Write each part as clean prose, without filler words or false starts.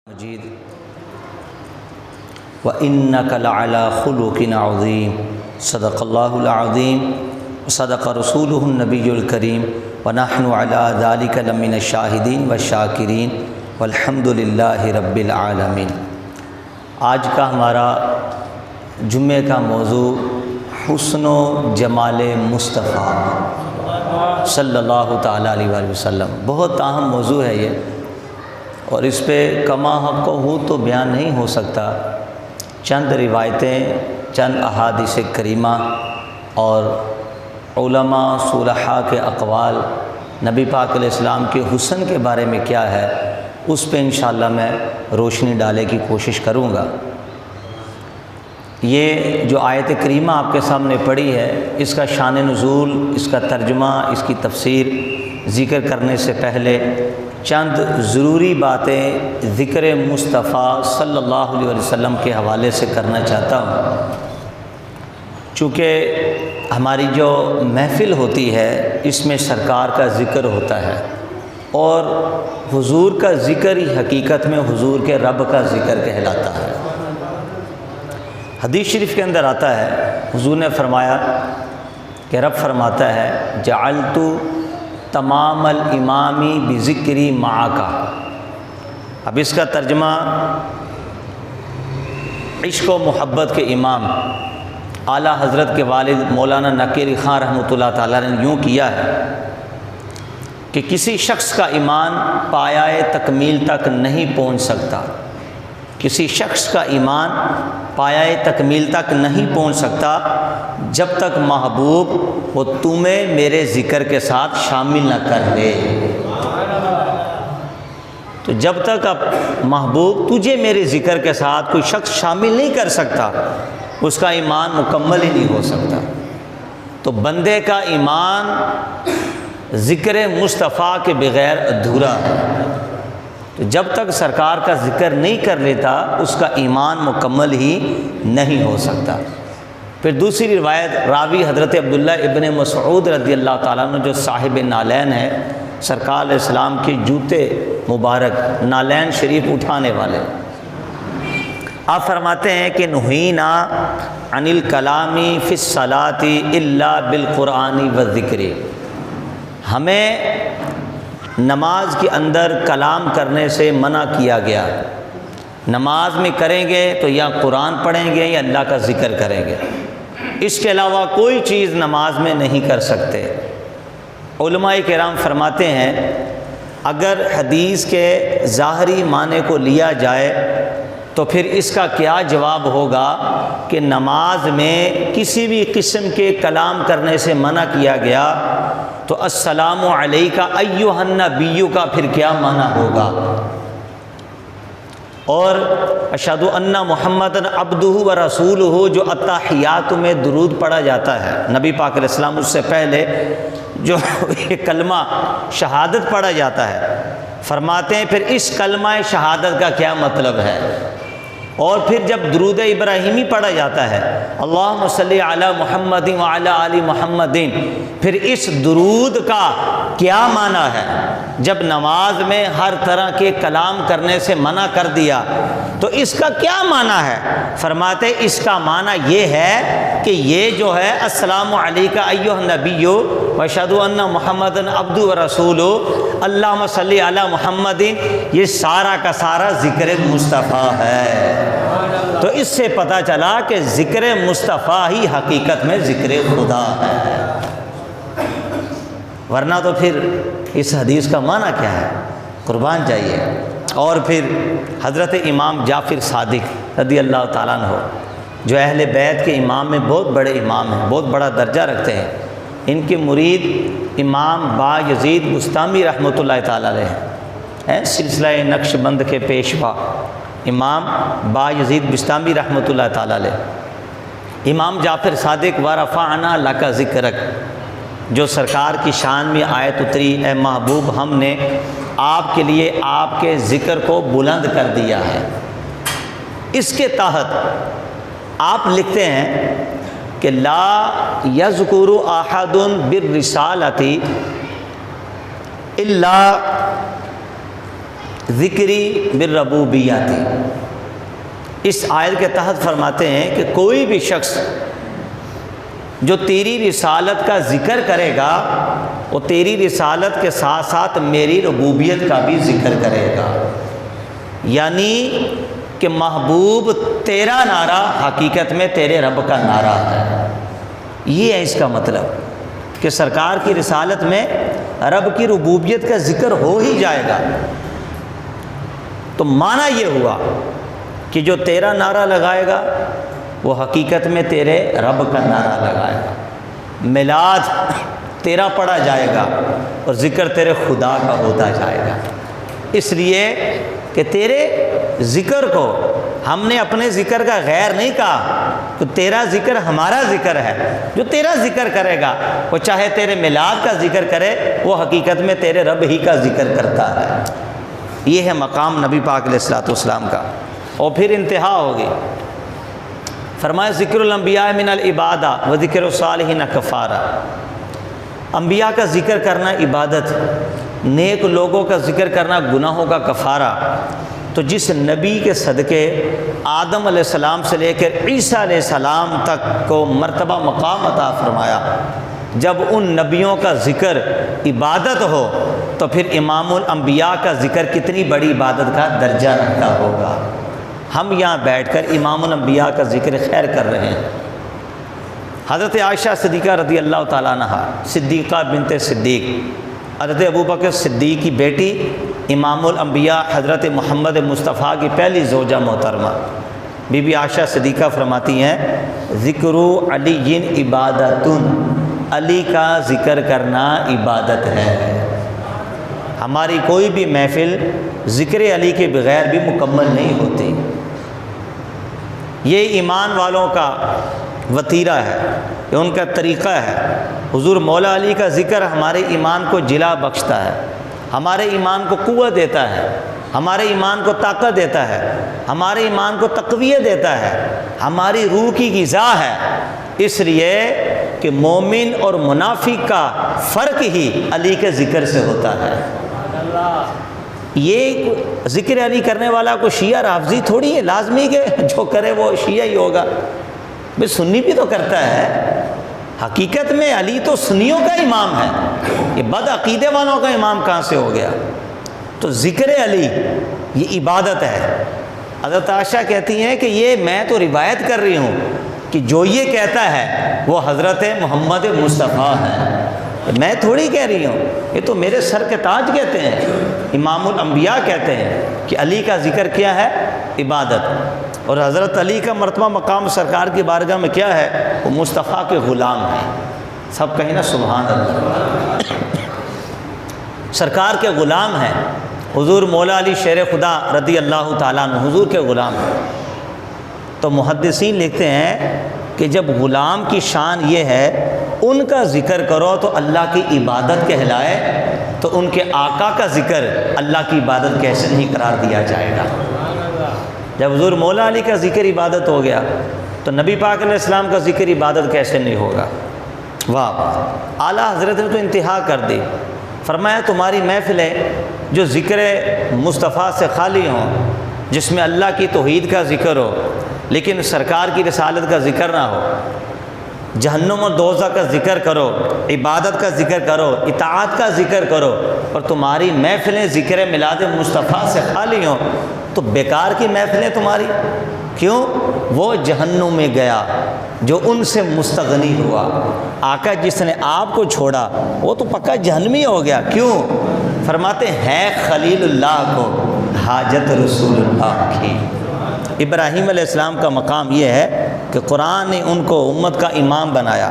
مجید وَإِنَّكَ لَعَلَىٰ خُلُقٍ عَظِيمٍ صدق اللہ العظیم صدق رسولہ النبی الکریم وَنَحْنُ عَلَىٰ ذَلِكَ لَمِنَ الشَّاهِدِينَ وَالشَّاكِرِينَ وَالْحَمْدُ لِلَّهِ رَبِّ الْعَالَمِينَ۔ آج کا ہمارا جمعے کا موضوع حسن و جمال مصطفیٰ صلی اللہ تعالیٰ علیہ وآلہ وسلم، بہت اہم موضوع ہے یہ، اور اس پہ کما حق ہو تو بیان نہیں ہو سکتا۔ چند روایتیں، چند احادیث کریمہ اور علماء صلحاء کے اقوال نبی پاک علیہ السلام کے حسن کے بارے میں کیا ہے، اس پہ انشاءاللہ میں روشنی ڈالنے کی کوشش کروں گا۔ یہ جو آیت کریمہ آپ کے سامنے پڑھی ہے، اس کا شان نزول، اس کا ترجمہ، اس کی تفسیر ذکر کرنے سے پہلے چند ضروری باتیں ذکر مصطفیٰ صلی اللہ علیہ وسلم کے حوالے سے کرنا چاہتا ہوں۔ چونکہ ہماری جو محفل ہوتی ہے اس میں سرکار کا ذکر ہوتا ہے، اور حضور کا ذکر ہی حقیقت میں حضور کے رب کا ذکر کہلاتا ہے۔ حدیث شریف کے اندر آتا ہے، حضور نے فرمایا کہ رب فرماتا ہے جعلت تمام الامامی بذکری معاکا۔ اب اس کا ترجمہ عشق و محبت کے امام اعلیٰ حضرت کے والد مولانا نقیر خان رحمۃ اللہ تعالیٰ نے یوں کیا ہے کہ کسی شخص کا ایمان پایۂ تکمیل تک نہیں پہنچ سکتا، کسی شخص کا ایمان پایۂ تکمیل تک نہیں پہنچ سکتا جب تک محبوب وہ تمہیں میرے ذکر کے ساتھ شامل نہ کر لے۔ تو جب تک اب محبوب تجھے میرے ذکر کے ساتھ کوئی شخص شامل نہیں کر سکتا، اس کا ایمان مکمل ہی نہیں ہو سکتا۔ تو بندے کا ایمان ذکر مصطفیٰ کے بغیر ادھورا ہے۔ تو جب تک سرکار کا ذکر نہیں کر لیتا اس کا ایمان مکمل ہی نہیں ہو سکتا۔ پھر دوسری روایت راوی حضرت عبداللہ ابن مسعود رضی اللہ تعالیٰ عنہ جو صاحب نالین ہے، سرکار علیہ السلام کے جوتے مبارک نالین شریف اٹھانے والے، آپ فرماتے ہیں کہ نہینا عن الکلام فی الصلاۃ الا بالقرآن والذکر، ہمیں نماز کے اندر کلام کرنے سے منع کیا گیا۔ نماز میں کریں گے تو یا قرآن پڑھیں گے یا اللہ کا ذکر کریں گے، اس کے علاوہ کوئی چیز نماز میں نہیں کر سکتے۔ علماء کرام فرماتے ہیں اگر حدیث کے ظاہری معنی کو لیا جائے تو پھر اس کا کیا جواب ہوگا کہ نماز میں کسی بھی قسم کے کلام کرنے سے منع کیا گیا، تو السلام علیکہ ایھا النبی کا پھر کیا معنی ہوگا؟ اور اشہد ان محمدً عبدہ و رسولہ جو التحیات میں درود پڑھا جاتا ہے، نبی پاک علیہ السلام اس سے پہلے جو یہ کلمہ شہادت پڑھا جاتا ہے، فرماتے ہیں پھر اس کلمہ شہادت کا کیا مطلب ہے؟ اور پھر جب درود ابراہیمی پڑھا جاتا ہے اللہم صلی علی محمد وعلی آل محمد، پھر اس درود کا کیا معنی ہے؟ جب نماز میں ہر طرح کے کلام کرنے سے منع کر دیا تو اس کا کیا معنی ہے؟ فرماتے اس کا معنی یہ ہے کہ یہ جو ہے السلام علیکہ ایھا النبی واشہد ان محمدً عبدہ و رسولہ اللہم صلی علی محمد، یہ سارا کا سارا ذکر مصطفیٰ ہے۔ تو اس سے پتہ چلا کہ ذکر مصطفیٰ ہی حقیقت میں ذکر خدا ہے، ورنہ تو پھر اس حدیث کا معنی کیا ہے؟ قربان چاہیے۔ اور پھر حضرت امام جعفر صادق رضی اللہ تعالیٰ عنہ جو اہل بیت کے امام میں بہت بڑے امام ہیں، بہت بڑا درجہ رکھتے ہیں، ان کے مرید امام با یزید بستامی رحمۃ اللہ تعالیٰ علیہ ہیں، سلسلہ نقش بند کے پیشوا امام با یزید بستامی رحمۃ اللہ تعالیٰ علیہ۔ امام جعفر صادق ورفعنا لک ذکرک، جو سرکار کی شان میں آیت اتری اے محبوب ہم نے آپ کے لیے آپ کے ذکر کو بلند کر دیا ہے، اس کے تحت آپ لکھتے ہیں کہ لا یذکر احد بالرسالۃ الا ذکری بالربوبیت۔ اس آیت کے تحت فرماتے ہیں کہ کوئی بھی شخص جو تیری رسالت کا ذکر کرے گا وہ تیری رسالت کے ساتھ ساتھ میری ربوبیت کا بھی ذکر کرے گا، یعنی کہ محبوب تیرا نعرہ حقیقت میں تیرے رب کا نعرہ ہے۔ یہ ہے اس کا مطلب کہ سرکار کی رسالت میں رب کی ربوبیت کا ذکر ہو ہی جائے گا۔ تو معنی یہ ہوا کہ جو تیرا نعرہ لگائے گا وہ حقیقت میں تیرے رب کا نعرہ لگائے گا، میلاد تیرا پڑھا جائے گا اور ذکر تیرے خدا کا ہوتا جائے گا۔ اس لیے کہ تیرے ذکر کو ہم نے اپنے ذکر کا غیر نہیں کہا، تو تیرا ذکر ہمارا ذکر ہے۔ جو تیرا ذکر کرے گا وہ چاہے تیرے میلاد کا ذکر کرے وہ حقیقت میں تیرے رب ہی کا ذکر کرتا ہے۔ یہ ہے مقام نبی پاک علیہ الصلوۃ والسلام کا۔ اور پھر انتہا ہوگی، فرمایا ذکر الانبیاء من العبادہ و ذکر الصالحین کفارہ۔ انبیاء کا ذکر کرنا عبادت، نیک لوگوں کا ذکر کرنا گناہوں کا کفارہ۔ تو جس نبی کے صدقے آدم علیہ السلام سے لے کر عیسیٰ علیہ السلام تک کو مرتبہ مقام عطا فرمایا، جب ان نبیوں کا ذکر عبادت ہو تو پھر امام الانبیاء کا ذکر کتنی بڑی عبادت کا درجہ رکھتا ہوگا۔ ہم یہاں بیٹھ کر امام الانبیاء کا ذکر خیر کر رہے ہیں۔ حضرت عائشہ صدیقہ رضی اللہ تعالیٰ عنہ، صدیقہ بنت صدیق، حضرت ابوبکر صدیق کی بیٹی، امام الانبیاء حضرت محمد مصطفیٰ کی پہلی زوجہ محترمہ بی بی عائشہ صدیقہ فرماتی ہیں ذکر علی عبادت، علی کا ذکر کرنا عبادت ہے۔ ہماری کوئی بھی محفل ذکر علی کے بغیر بھی مکمل نہیں ہوتی۔ یہ ایمان والوں کا وتیرہ ہے، یہ ان کا طریقہ ہے۔ حضور مولا علی کا ذکر ہمارے ایمان کو جلا بخشتا ہے، ہمارے ایمان کو قوت دیتا ہے، ہمارے ایمان کو طاقت دیتا ہے، ہمارے ایمان کو تقویت دیتا ہے، ہماری روح کی غذا ہے۔ اس لیے کہ مومن اور منافق کا فرق ہی علی کے ذکر سے ہوتا ہے۔ یہ ذکر علی کرنے والا کوئی شیعہ رافضی تھوڑی ہے، لازمی کہ جو کرے وہ شیعہ ہی ہوگا۔ بھئی سنی بھی تو کرتا ہے، حقیقت میں علی تو سنیوں کا امام ہے، یہ بد عقیدے والوں کا امام کہاں سے ہو گیا؟ تو ذکر علی یہ عبادت ہے۔ حضرت عائشہ کہتی ہیں کہ یہ میں تو روایت کر رہی ہوں کہ جو یہ کہتا ہے وہ حضرت محمد مصطفیٰ ہے، میں تھوڑی کہہ رہی ہوں، یہ تو میرے سر کے تاج کہتے ہیں، امام الانبیاء کہتے ہیں کہ علی کا ذکر کیا ہے؟ عبادت۔ اور حضرت علی کا مرتبہ مقام سرکار کی بارگاہ میں کیا ہے؟ وہ مصطفیٰ کے غلام ہیں۔ سب کہیں نا سبحان اللہ۔ سرکار کے غلام ہیں، حضور مولا علی شیر خدا رضی اللہ تعالیٰ عنہ حضور کے غلام ہیں۔ تو محدثین لکھتے ہیں کہ جب غلام کی شان یہ ہے ان کا ذکر کرو تو اللہ کی عبادت کہلائے، تو ان کے آقا کا ذکر اللہ کی عبادت کیسے نہیں قرار دیا جائے گا؟ جب حضور مولا علی کا ذکر عبادت ہو گیا تو نبی پاک علیہ السلام کا ذکر عبادت کیسے نہیں ہوگا؟ واہ، اعلیٰ حضرت نے تو انتہا کر دی۔ فرمایا تمہاری محفلیں جو ذکر مصطفیٰ سے خالی ہوں، جس میں اللہ کی توحید کا ذکر ہو لیکن سرکار کی رسالت کا ذکر نہ ہو، جہنم اور دوزخ کا ذکر کرو، عبادت کا ذکر کرو، اطاعت کا ذکر کرو، اور تمہاری محفلیں ذکر میلاد مصطفیٰ سے خالی ہوں تو بیکار کی محفلیں تمہاری۔ کیوں؟ وہ جہنم میں گیا جو ان سے مستغنی ہوا۔ آقا جس نے آپ کو چھوڑا وہ تو پکا جہنمی ہو گیا۔ کیوں؟ فرماتے ہیں خلیل اللہ کو حاجت رسول اللہ کی۔ ابراہیم علیہ السلام کا مقام یہ ہے کہ قرآن نے ان کو امت کا امام بنایا،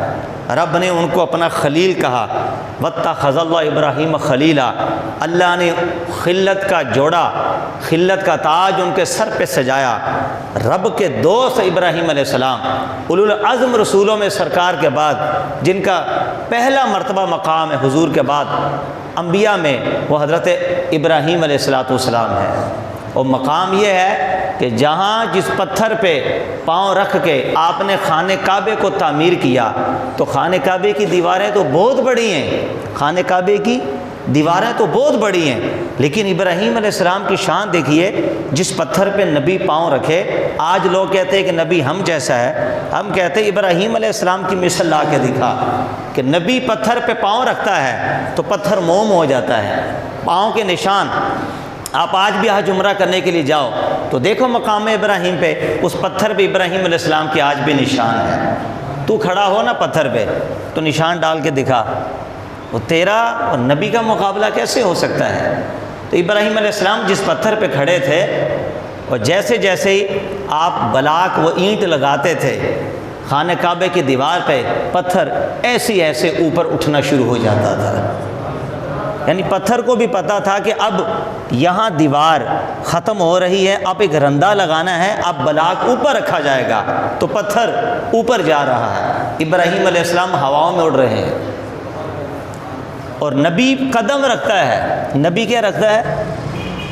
رب نے ان کو اپنا خلیل کہا، واتخذ اللہ ابراہیم خلیلا، اللہ نے خلت کا جوڑا، خلت کا تاج ان کے سر پہ سجایا۔ رب کے دوست ابراہیم علیہ السلام اولو العزم رسولوں میں سرکار کے بعد جن کا پہلا مرتبہ مقام ہے حضور کے بعد انبیاء میں، وہ حضرت ابراہیم علیہ السلام ہے۔ اور مقام یہ ہے کہ جہاں جس پتھر پہ پاؤں رکھ کے آپ نے خانہ کعبے کو تعمیر کیا تو خانہ کعبے کی دیواریں تو بہت بڑی ہیں، خانہ کعبے کی دیواریں تو بہت بڑی ہیں، لیکن ابراہیم علیہ السلام کی شان دیکھیے، جس پتھر پہ نبی پاؤں رکھے۔ آج لوگ کہتے ہیں کہ نبی ہم جیسا ہے، ہم کہتے ہیں ابراہیم علیہ السلام کی مثال لا کے دکھا کہ نبی پتھر پہ پاؤں رکھتا ہے تو پتھر موم ہو جاتا ہے، پاؤں کے نشان۔ آپ آج بھی حج عمرہ کرنے کے لیے جاؤ تو دیکھو مقام ابراہیم پہ، اس پتھر پہ ابراہیم علیہ السلام کی آج بھی نشان ہے۔ تو کھڑا ہو نا پتھر پہ تو نشان ڈال کے دکھا، وہ تیرا اور نبی کا مقابلہ کیسے ہو سکتا ہے؟ تو ابراہیم علیہ السلام جس پتھر پہ کھڑے تھے، اور جیسے جیسے ہی آپ بلاک و اینٹ لگاتے تھے خانہ کعبے کی دیوار پہ، پتھر ایسے اوپر اٹھنا شروع ہو جاتا تھا۔ یعنی پتھر کو بھی پتہ تھا کہ اب یہاں دیوار ختم ہو رہی ہے، اب ایک رندہ لگانا ہے، اب بلاک اوپر رکھا جائے گا، تو پتھر اوپر جا رہا ہے، ابراہیم علیہ السلام ہواؤں میں اڑ رہے ہیں، اور نبی قدم رکھتا ہے۔ نبی کیا رکھتا ہے؟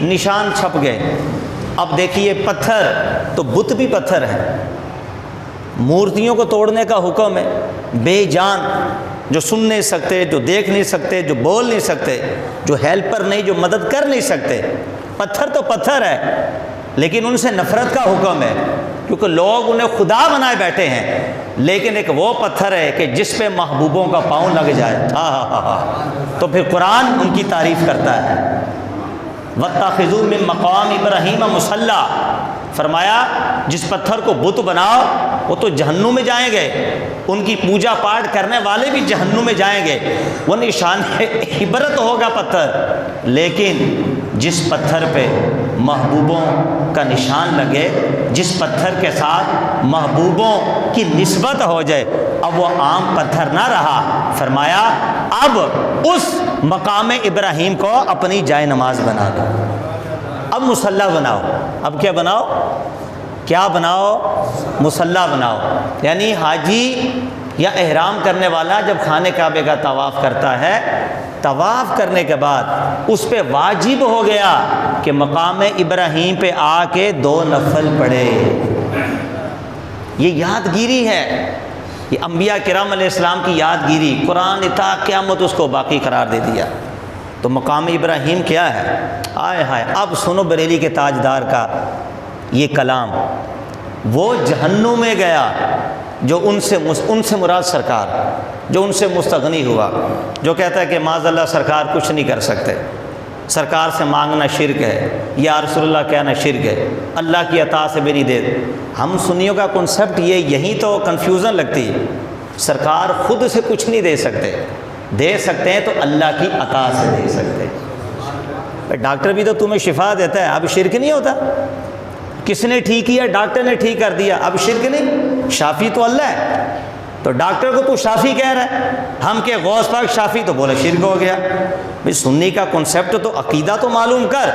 نشان چھپ گئے۔ اب دیکھیے پتھر تو بت بھی پتھر ہے، مورتیوں کو توڑنے کا حکم ہے، بے جان، جو سن نہیں سکتے، جو دیکھ نہیں سکتے، جو بول نہیں سکتے، جو ہیلپر نہیں، جو مدد کر نہیں سکتے، پتھر تو پتھر ہے، لیکن ان سے نفرت کا حکم ہے کیونکہ لوگ انہیں خدا بنائے بیٹھے ہیں، لیکن ایک وہ پتھر ہے کہ جس پہ محبوبوں کا پاؤں لگ جائے، تو پھر قرآن ان کی تعریف کرتا ہے۔ وَاتَّخِذُوا مِن مَّقَامِ إِبْرَاهِيمَ مُصَلًّى، فرمایا جس پتھر کو بت بناؤ وہ تو جہنم میں جائیں گے، ان کی پوجا پاٹ کرنے والے بھی جہنم میں جائیں گے، وہ نشان عبرت ہوگا پتھر، لیکن جس پتھر پہ محبوبوں کا نشان لگے، جس پتھر کے ساتھ محبوبوں کی نسبت ہو جائے، اب وہ عام پتھر نہ رہا، فرمایا اب اس مقام ابراہیم کو اپنی جائے نماز بنا دو، اب مصلی بناؤ۔ اب کیا بناؤ؟ کیا بناؤ؟ مصلی بناؤ۔ یعنی حاجی یا احرام کرنے والا جب خانہ کعبے کا طواف کرتا ہے، طواف کرنے کے بعد اس پہ واجب ہو گیا کہ مقام ابراہیم پہ آ کے 2 نفل پڑھے۔ یہ یادگیری ہے، یہ انبیاء کرام علیہ السلام کی یادگیری، قرآن تا قیامت اس کو باقی قرار دے دیا۔ تو مقام ابراہیم کیا ہے؟ آئے ہائے، اب سنو بریلی کے تاجدار کا یہ کلام۔ وہ جہنم میں گیا جو ان سے مراد سرکار، جو ان سے مستغنی ہوا، جو کہتا ہے کہ معاذ اللہ سرکار کچھ نہیں کر سکتے، سرکار سے مانگنا شرک ہے، یا رسول اللہ کہنا شرک ہے، اللہ کی عطا سے بھی نہیں دے۔ ہم سنیوں کا کنسپٹ یہی تو کنفیوژن لگتی ہے، سرکار خود سے کچھ نہیں دے سکتے، دے سکتے ہیں تو اللہ کی عطا سے دے سکتے ہیں۔ ڈاکٹر بھی تو تمہیں شفا دیتا ہے، اب شرک نہیں ہوتا؟ کس نے ٹھیک کیا؟ ڈاکٹر نے ٹھیک کر دیا، اب شرک نہیں؟ شافی تو اللہ ہے، تو ڈاکٹر کو تو شافی کہہ رہا ہے، ہم کہ غوث پاک شافی، تو بولے شرک ہو گیا۔ بھئی سنی کا کنسپٹ تو عقیدہ تو معلوم کر،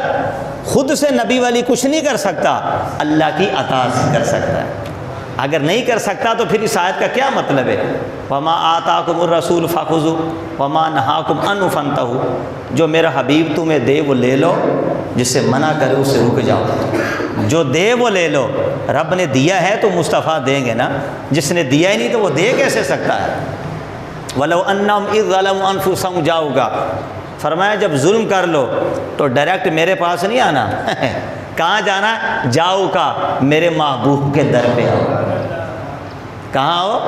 خود سے نبی والی کچھ نہیں کر سکتا، اللہ کی عطا سے کر سکتا ہے۔ اگر نہیں کر سکتا تو پھر اس آیت کا کیا مطلب ہے؟ وَمَا آتَاكُمُ الرَّسُولُ فَخُذُوهُ وَمَا نَهَاكُمْ عَنْهُ فَانْتَهُوا، جو میرا حبیب تمہیں دے وہ لے لو، جس سے منع کرے اس سے رک جاؤ۔ جو دے وہ لے لو، رب نے دیا ہے تو مصطفیٰ دیں گے نا، جس نے دیا ہی نہیں تو وہ دے کیسے سکتا ہے؟ وَلَوْ أَنَّهُمْ إِذْ ظَلَمُوا أَنفُسَهُمْ جَاءُوكَ، فرمایا جب ظلم کر لو تو ڈائریکٹ میرے پاس نہیں آنا، کہاں جانا؟ جاؤ کا، میرے محبوب کے در پہ آؤ۔ کہاں ہو؟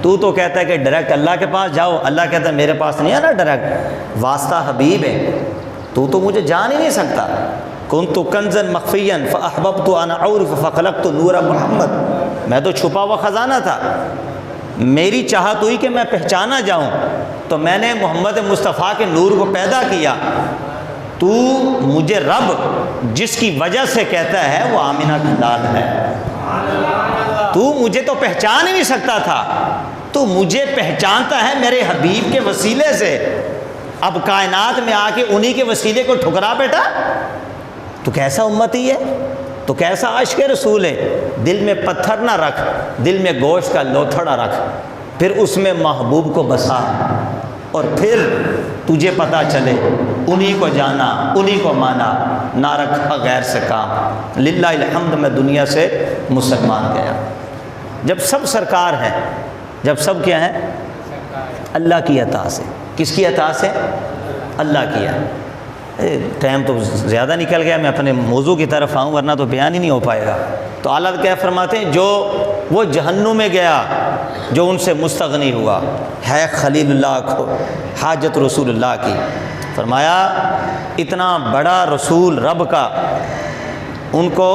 تو کہتا ہے کہ ڈائریکٹ اللہ کے پاس جاؤ، اللہ کہتا ہے میرے پاس نہیں آنا ڈائریکٹ، واسطہ حبیب ہے، تو مجھے جان ہی نہیں سکتا۔ کنت کنزا مخفیا فاحببت ان اعرف فخلقت نور محمد، میں تو چھپا ہوا خزانہ تھا، میری چاہت ہوئی کہ میں پہچانا جاؤں تو میں نے محمد مصطفیٰ کے نور کو پیدا کیا۔ تو مجھے رب جس کی وجہ سے کہتا ہے وہ آمنہ کا لال ہے، تو مجھے تو پہچان ہی نہیں سکتا تھا، تو مجھے پہچانتا ہے میرے حبیب کے وسیلے سے، اب کائنات میں آ کے انہی کے وسیلے کو ٹھکرا بیٹا، تو کیسا امتی ہے، تو کیسا عاشق رسول ہے۔ دل میں پتھر نہ رکھ، دل میں گوشت کا لوتھڑا رکھ، پھر اس میں محبوب کو بسا، اور پھر تجھے پتہ چلے، انہی کو جانا، انہی کو مانا، نہ رکھا غیر سے کام۔ للہ الحمد میں دنیا سے مسلمان گیا جب سب سرکار ہیں، جب سب کیا ہیں؟ اللہ کی عطا سے۔ کس کی عطا سے؟ اللہ کیا۔ ٹائم تو زیادہ نکل گیا، میں اپنے موضوع کی طرف آؤں ورنہ تو بیان ہی نہیں ہو پائے گا۔ تو اعلیٰ کیا فرماتے ہیں، جو وہ جہنم میں گیا جو ان سے مستغنی ہوا، ہے خلیل اللہ کو حاجت رسول اللہ کی۔ فرمایا اتنا بڑا رسول رب کا، ان کو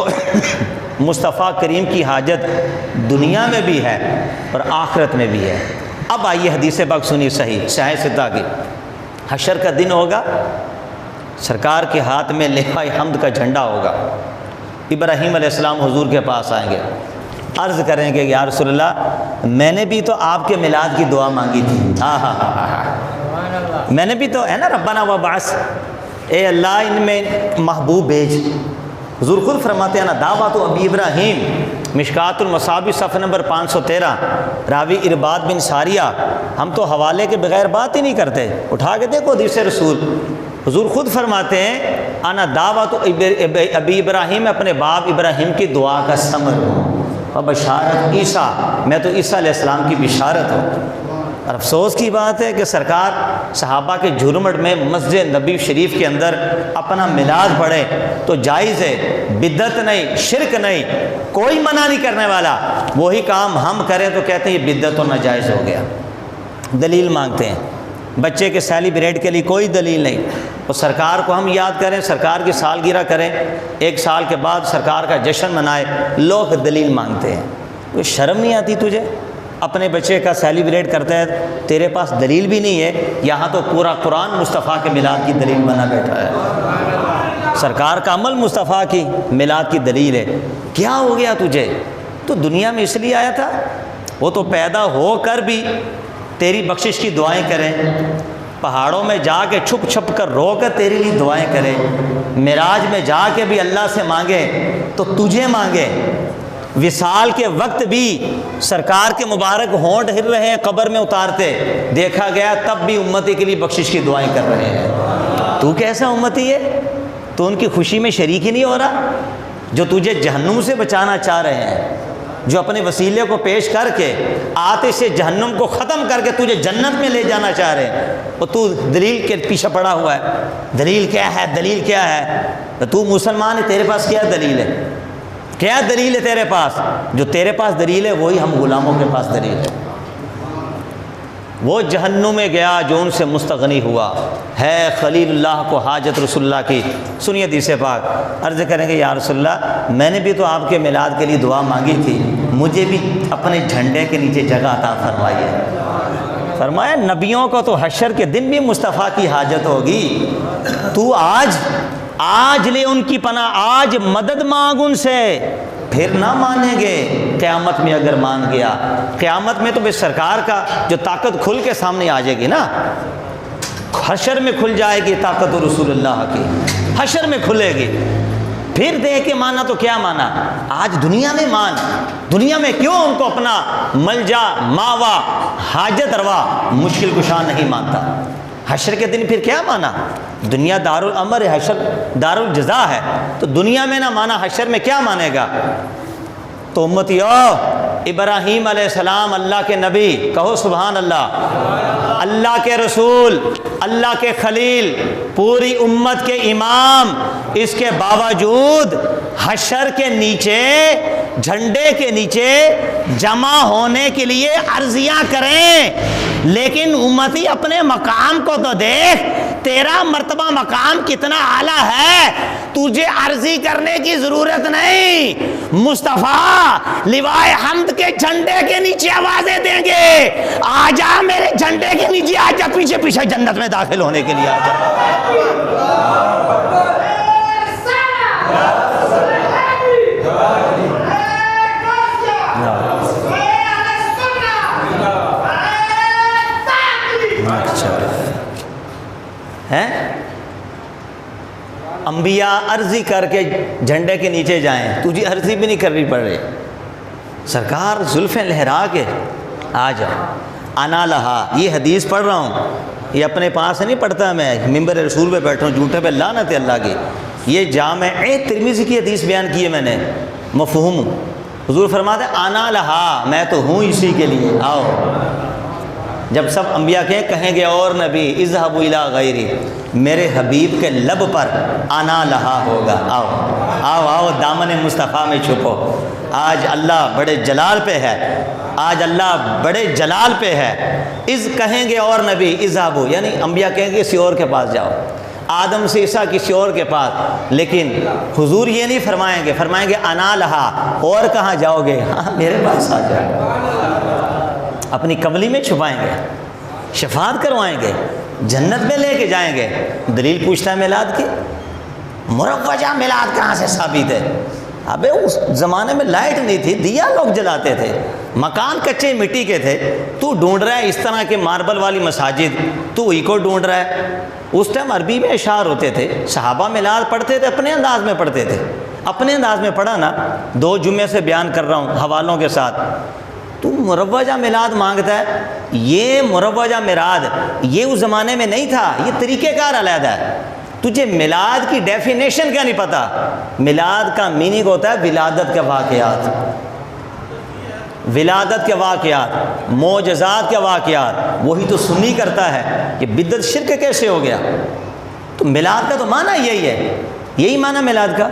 مصطفیٰ کریم کی حاجت دنیا میں بھی ہے اور آخرت میں بھی ہے۔ اب آئیے حدیث پاک سنی صحیح ستہ کی۔ حشر کا دن ہوگا، سرکار کے ہاتھ میں لواء حمد کا جھنڈا ہوگا، ابراہیم علیہ السلام حضور کے پاس آئیں گے، عرض کریں گے یا رسول اللہ میں نے بھی تو آپ کے میلاد کی دعا مانگی تھی، میں نے بھی تو ہے نا، ربنا وبعث، اے اللہ ان میں محبوب بھیج۔ حضور خود فرماتے ہیں نا، دعوت ابی ابراہیم، مشکات المصابیح صفحہ نمبر 513، راوی ارباد بن ساریہ۔ ہم تو حوالے کے بغیر بات ہی نہیں کرتے، اٹھا کے دیکھو حدیث رسول۔ حضور خود فرماتے ہیں انا دعوت ابی ابراہیم، اپنے باپ ابراہیم کی دعا کا ثمر ہوں، اور بشارت عیسیٰ، میں تو عیسیٰ علیہ السلام کی بشارت ہوں۔ اور افسوس کی بات ہے کہ سرکار صحابہ کے جھرمٹ میں مسجد نبی شریف کے اندر اپنا میلاد پڑھے تو جائز ہے، بدعت نہیں، شرک نہیں، کوئی منع نہیں کرنے والا۔ وہی کام ہم کریں تو کہتے ہیں یہ بدعت و ناجائز ہو گیا، دلیل مانگتے ہیں۔ بچے کے سیلیبریٹ کے لیے کوئی دلیل نہیں، اور سرکار کو ہم یاد کریں، سرکار کی سالگرہ کریں، 1 سال کے بعد سرکار کا جشن منائے، لوگ دلیل مانگتے ہیں۔ کوئی شرم نہیں آتی تجھے؟ اپنے بچے کا سیلیبریٹ کرتا ہے، تیرے پاس دلیل بھی نہیں ہے، یہاں تو پورا قرآن مصطفیٰ کے میلاد کی دلیل بنا بیٹھا ہے۔ سرکار کا عمل مصطفیٰ کی میلاد کی دلیل ہے۔ کیا ہو گیا تجھے؟ تو دنیا میں اس لیے آیا تھا، وہ تو پیدا ہو کر بھی تیری بخشش کی دعائیں کریں، پہاڑوں میں جا کے چھپ چھپ کر رو کر تیرے لیے دعائیں کریں، معراج میں جا کے بھی اللہ سے مانگے تو تجھے مانگے، وصال کے وقت بھی سرکار کے مبارک ہونٹ ہل رہے ہیں قبر میں اتارتے دیکھا گیا، تب بھی امتی کے لیے بخشش کی دعائیں کر رہے ہیں۔ تو کیسا امتی ہے؟ تو ان کی خوشی میں شریک ہی نہیں ہو رہا، جو تجھے جہنم سے بچانا چاہ رہے ہیں، جو اپنے وسیلے کو پیش کر کے آتش جہنم کو ختم کر کے تجھے جنت میں لے جانا چاہ رہے ہیں، اور تو دلیل کے پیچھے پڑا ہوا ہے۔ دلیل کیا ہے؟ دلیل کیا ہے؟ تو مسلمان ہے، تیرے پاس کیا دلیل ہے؟ کیا دلیل ہے تیرے پاس؟ جو تیرے پاس دلیل ہے وہی ہم غلاموں کے پاس دلیل ہے۔ وہ جہنم میں گیا جو ان سے مستغنی ہوا، ہے خلیل اللہ کو حاجت رسول اللہ کی۔ سنیے حدیث پاک، عرض کریں گے یا رسول اللہ میں نے بھی تو آپ کے میلاد کے لیے دعا مانگی تھی، مجھے بھی اپنے جھنڈے کے نیچے جگہ عطا فرمائیے۔ فرمایا نبیوں کو تو حشر کے دن بھی مصطفیٰ کی حاجت ہوگی، تو آج لے ان کی پناہ، آج مدد مانگ ان سے، پھر نہ مانیں گے قیامت میں۔ اگر مان گیا قیامت میں تو بے سرکار کا جو طاقت کھل کے سامنے آ جائے گی نا، حشر میں کھل جائے گی طاقت رسول اللہ کی، حشر میں کھلے گی، پھر دے کے مانا تو کیا مانا؟ آج دنیا میں مان، دنیا میں کیوں ان کو اپنا ملجا ماوا حاجت روا مشکل کشا نہیں مانتا؟ حشر کے دن پھر کیا مانا؟ دنیا دار الامر ہے، حشر دار الجزا ہے، تو دنیا میں نہ مانا حشر میں کیا مانے گا؟ تو امتیو، ابراہیم علیہ السلام اللہ کے نبی، کہو سبحان اللہ، اللہ کے رسول، اللہ کے خلیل، پوری امت کے امام، اس کے باوجود حشر کے نیچے جھنڈے کے نیچے جمع ہونے کے لیے عرضیاں کریں، لیکن امتی اپنے مقام کو تو دیکھ، تیرا مرتبہ مقام کتنا اعلیٰ ہے، تجھے عرضی کرنے کی ضرورت نہیں۔ مصطفیٰ لوائے حمد کے جھنڈے کے نیچے آوازیں دیں گے، آجا میرے جھنڈے کے نیچے، آجا پیچھے پیچھے جنت میں داخل ہونے کے لیے آجا۔ انبیاء عرضی کر کے جھنڈے کے نیچے جائیں، تجھے عرضی بھی نہیں کرنی پڑ رہی، سرکار زلفیں لہرا کے آ جا۔ انا لہا، یہ حدیث پڑھ رہا ہوں، یہ اپنے پاس نہیں پڑھتا، میں ممبر رسول پہ بیٹھا ہوں، جھوٹے پہ لعنت ہے اللہ کی۔ یہ جامع ترمذی کی حدیث بیان کی ہے میں نے، مفہوم۔ حضور فرماتے ہیں انا لہا، میں تو ہوں اسی کے لیے، آؤ۔ جب سب انبیاء کہیں گے اور نبی اذهبوا الی غیری، میرے حبیب کے لب پر آنا لہا ہوگا، آؤ آؤ آؤ دامن مصطفیٰ میں چھپو۔ آج اللہ بڑے جلال پہ ہے، آج اللہ بڑے جلال پہ ہے۔ اذ کہیں گے اور نبی اذهبوا، یعنی انبیاء کہیں گے کسی اور کے پاس جاؤ، آدم سے عیسیٰ کسی اور کے پاس، لیکن حضور یہ نہیں فرمائیں گے، فرمائیں گے انا لہا، اور کہاں جاؤ گے؟ ہاں میرے پاس آ جاؤ، اپنی کملی میں چھپائیں گے، شفاعت کروائیں گے، جنت میں لے کے جائیں گے۔ دلیل پوچھتا ہے میلاد کی، مروجہ میلاد کہاں سے ثابت ہے؟ ابے اس زمانے میں لائٹ نہیں تھی، دیا لوگ جلاتے تھے، مکان کچے مٹی کے تھے، تو ڈھونڈ رہا ہے اس طرح کے ماربل والی مساجد، تو وہی کو ڈھونڈ رہا ہے۔ اس ٹائم عربی میں اشعار ہوتے تھے، صحابہ میلاد پڑھتے تھے، اپنے انداز میں پڑھتے تھے، اپنے انداز میں پڑھا نا، 2 جمعے سے بیان کر رہا ہوں حوالوں کے ساتھ۔ تو مروجہ میلاد مانگتا ہے، یہ مروجہ میلاد یہ اس زمانے میں نہیں تھا، یہ طریقہ کار علیحدہ ہے۔ تجھے میلاد کی ڈیفینیشن کیا نہیں پتا؟ میلاد کا میننگ ہوتا ہے ولادت کے واقعات، ولادت کے واقعات، معجزات کے واقعات، وہی تو سنی کرتا ہے کہ بدعت شرک کیسے ہو گیا؟ تو میلاد کا تو معنی یہی ہے، یہی معنی میلاد کا۔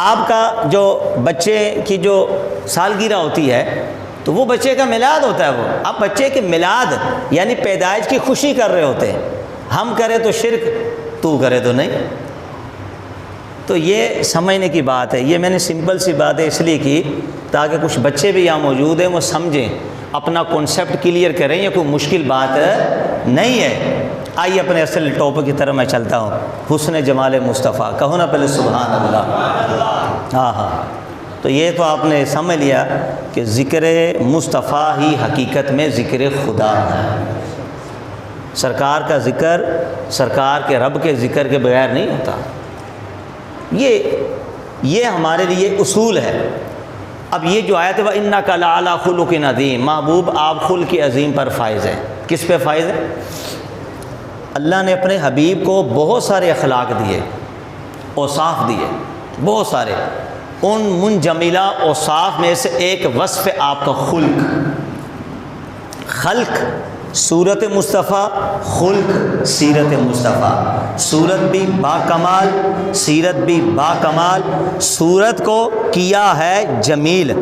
آپ کا جو بچے کی جو سالگرہ ہوتی ہے تو وہ بچے کا میلاد ہوتا ہے، وہ اب بچے کے میلاد یعنی پیدائش کی خوشی کر رہے ہوتے ہیں، ہم کرے تو شرک، تو کرے تو نہیں۔ تو یہ سمجھنے کی بات ہے، یہ میں نے سمپل سی بات ہے اس لیے کی تاکہ کچھ بچے بھی یہاں موجود ہیں، وہ سمجھیں، اپنا کنسیپٹ کلیئر کریں، یہ کوئی مشکل بات نہیں ہے۔ آئیے اپنے اصل ٹاپک کی طرف میں چلتا ہوں، حسن جمال مصطفیٰ، کہو نا پہلے سبحان اللہ۔ ہاں ہاں، تو یہ تو آپ نے سمجھ لیا کہ ذکر مصطفیٰ ہی حقیقت میں ذکر خدا ہے۔ سرکار کا ذکر سرکار کے رب کے ذکر کے بغیر نہیں ہوتا، یہ ہمارے لیے اصول ہے۔ اب یہ جو آیت ہے وَإِنَّكَ لَعَلَىٰ خُلُقٍ عَظِيمٍ، محبوب آپ خلق عظیم پر فائز ہیں۔ کس پہ فائز ہیں؟ اللہ نے اپنے حبیب کو بہت سارے اخلاق دیے، اوصاف دیے، بہت سارے، ان منجملہ اوصاف میں سے ایک وصف آپ کا خلق، خلق صورت مصطفیٰ، خلق سیرت مصطفیٰ، صورت بھی با کمال، سیرت بھی با کمال۔ صورت کو کیا ہے جمیل،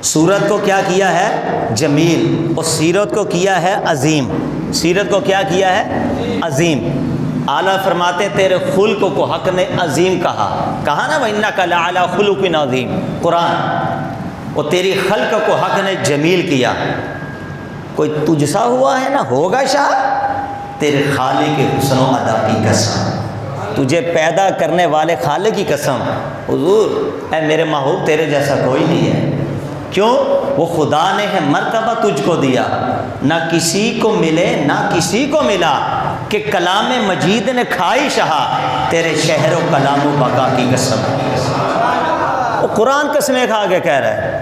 صورت کو کیا کیا ہے جمیل، اور سیرت کو کیا ہے عظیم، سیرت کو کیا کیا ہے عظیم۔ اعلیٰ فرماتے ہیں تیرے خلق کو حق نے عظیم کہا نا، وَإِنَّكَ لَعَلَىٰ خُلُقٍ عَظِيمٍ، قرآن، اور تیری خلق کو حق نے جمیل کیا۔ کوئی تجھ سا ہوا ہے نہ ہوگا شاہ، تیرے خالق کے حسن و ادا کی قسم، تجھے پیدا کرنے والے خالق کی قسم، حضور اے میرے محبوب تیرے جیسا کوئی نہیں ہے۔ کیوں؟ وہ خدا نے ہے مرتبہ تجھ کو دیا، نہ کسی کو ملے نہ کسی کو ملا، کہ کلام مجید نے کھائی شہا، تیرے شہر و کلام و بقا کی قسم۔ وہ قرآن قسمیں کھا کے کہہ رہا ہے،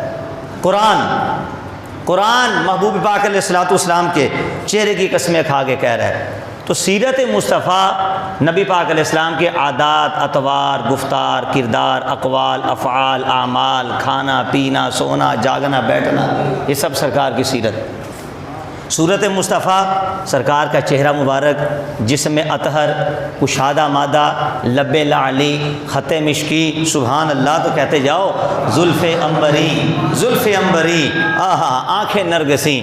قرآن محبوب پاک علیہ الصلوۃ والسلام کے چہرے کی قسمیں کھا کے کہہ رہا ہے۔ تو سیرت مصطفیٰ نبی پاک علیہ السلام کے عادات، اطوار، گفتار، کردار، اقوال، افعال، اعمال، کھانا پینا، سونا، جاگنا، بیٹھنا، یہ سب سرکار کی سیرت۔ صورت مصطفیٰ سرکار کا چہرہ مبارک، جسم اطہر، کشادہ مادہ، لب لعلی، خط مشکی، سبحان اللہ تو کہتے جاؤ، زلف عنبری، آہا آنکھیں نرگسی،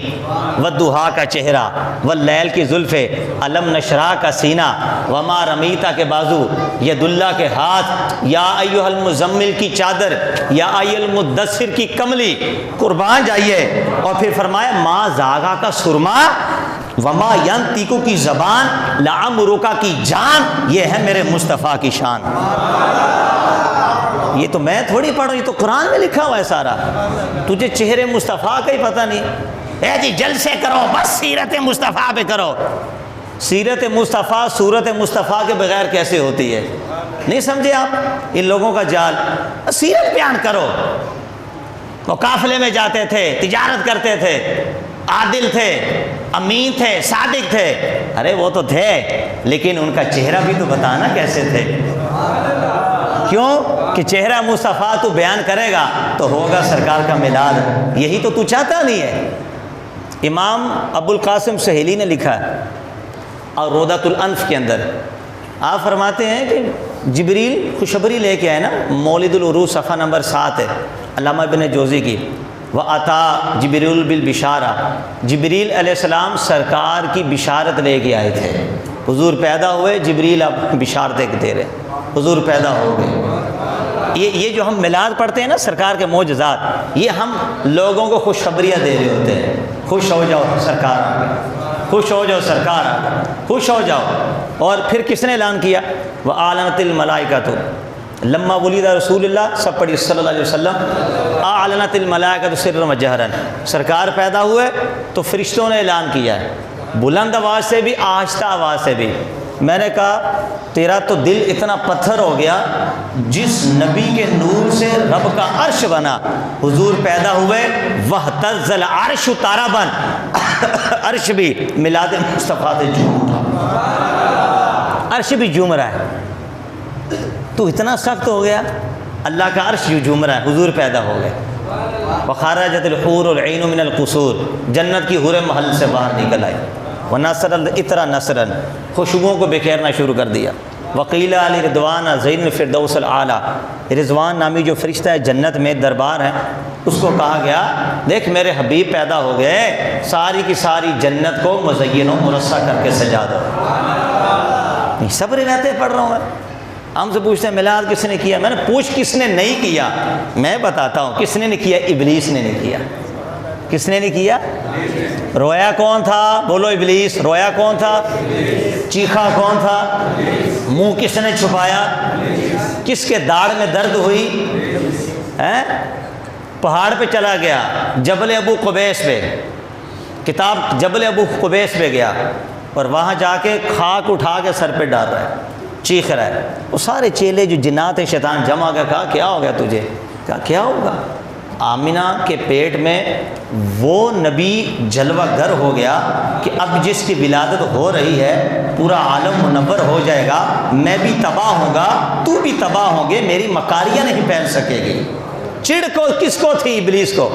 والضحیٰ کا چہرہ، واللیل کی زلف، علم نشرح کا سینہ، وما رمیتا کے بازو، ید اللہ کے ہاتھ، یا ایھا المزمل کی چادر، یا ایھا المدثر کی کملی، قربان جائیے۔ اور پھر فرمایا ما زاغا کا سرما، وما ینطقو کی زبان، لعمرکا کی جان، یہ ہے میرے مصطفیٰ کی شان۔ یہ تو میں تھوڑی پڑھوں، یہ تو قرآن میں لکھا ہوا ہے سارا، تجھے چہرے مصطفیٰ کا ہی پتہ نہیں۔ اے جی جلسے کرو بس سیرت مصطفیٰ پہ کرو، سیرت مصطفیٰ صورت مصطفیٰ کے بغیر کیسے ہوتی ہے؟ نہیں سمجھے آپ ان لوگوں کا جال؟ سیرت بیان کرو۔ وہ قافلے میں جاتے تھے، تجارت کرتے تھے، عادل تھے، امین تھے، صادق تھے، ارے وہ تو تھے، لیکن ان کا چہرہ بھی تو بتانا کیسے تھے۔ کیوں کہ چہرہ مصطفیٰ تو بیان کرے گا تو ہوگا سرکار کا میلاد، یہی تو چاہتا نہیں ہے۔ امام ابو القاسم سہیلی نے لکھا ہے اور روضۃ الانف کے اندر آپ فرماتے ہیں کہ جبریل خوشخبری لے کے آئے نا، مولد العروج صفحہ نمبر 7 ہے علامہ ابن جوزی کی، وَأَتَى جبریل بالبشارہ، جبریل علیہ السلام سرکار کی بشارت لے کے آئے تھے، حضور پیدا ہوئے، جبریل اب بشارتیں دے رہے، حضور پیدا ہو گئے۔ یہ جو ہم میلاد پڑھتے ہیں نا سرکار کے معجزات، یہ ہم لوگوں کو خوشخبریاں دے رہے ہوتے ہیں، خوش ہو جاؤ سرکار آ گئے، خوش ہو جاؤ سرکار آ گئے، خوش ہو جاؤ۔ اور پھر کس نے اعلان کیا؟ وَأَعْلَنَتِ الْمَلَائِكَةُ لما ولد رسول اللہ، سب پڑھی صلی اللہ علیہ وسلم، اعلنت الملائکۃ سرا و جہرا، سرکار پیدا ہوئے تو فرشتوں نے اعلان کیا ہے، بلند آواز سے بھی آہستہ آواز سے بھی۔ میں نے کہا تیرا تو دل اتنا پتھر ہو گیا، جس نبی کے نور سے رب کا عرش بنا، حضور پیدا ہوئے، وَاهْتَزَّ الْعَرْشُ طَرَبًا، عرش بھی میلاد مصطفیٰ سے جھوم اٹھا، عرش بھی جھوم رہا ہے۔ تو اتنا سخت ہو گیا، اللہ کا عرش جو جھوم رہا ہے، حضور پیدا ہو گئے۔ وَخَرَجَتِ الْحُورُ الْعِينُ مِنَ الْقُصُورِ، جنت کی حوریں محل سے باہر نکل آئی۔ وَنَثَرَ الْعِطْرَ نَثْرًا، خوشبوؤں کو بکھیرنا شروع کر دیا۔ وَقِيلَ لِرِضْوَانَ زَيْنُ الْفِرْدَوْسِ الْأَعْلَىٰ، رضوان نامی جو فرشتہ ہے جنت میں دربار ہے، اس کو کہا گیا دیکھ میرے حبیب پیدا ہو گئے، ساری کی ساری جنت کو مزین و مرصع کر کے سجا دو۔ سب روایتیں پڑھ رہا ہوں میں، ہم سے پوچھتے ہیں میلاد کس نے کیا؟ میں نے پوچھ کس نے نہیں کیا، میں بتاتا ہوں کس نے نہیں کیا، ابلیس نے نہیں کیا۔ کس نے نہیں کیا؟ رویا کون تھا؟ بولو ابلیس۔ رویا کون تھا؟ چیخا کون تھا؟ منہ کس نے چھپایا؟ کس کے داڑھ میں درد ہوئی؟ پہاڑ پہ چلا گیا، جبل ابو قبیس پہ، کتاب جبل ابو قبیس پہ گیا اور وہاں جا کے خاک اٹھا کے سر پہ ڈال رہا ہے، چیخ رہا ہے۔ وہ سارے چیلے جو جنات شیطان جمع گیا، کہا کیا ہو گیا تجھے؟ کہا کیا ہوگا؟ آمینہ کے پیٹ میں وہ نبی جلوہ گر ہو گیا کہ اب جس کی ولادت ہو رہی ہے پورا عالم منور ہو جائے گا، میں بھی تباہ ہوں گا، تو بھی تباہ ہوں گے، میری مکاریاں نہیں پھیل سکے گی۔ چڑ کو کس کو تھی؟ ابلیس کو۔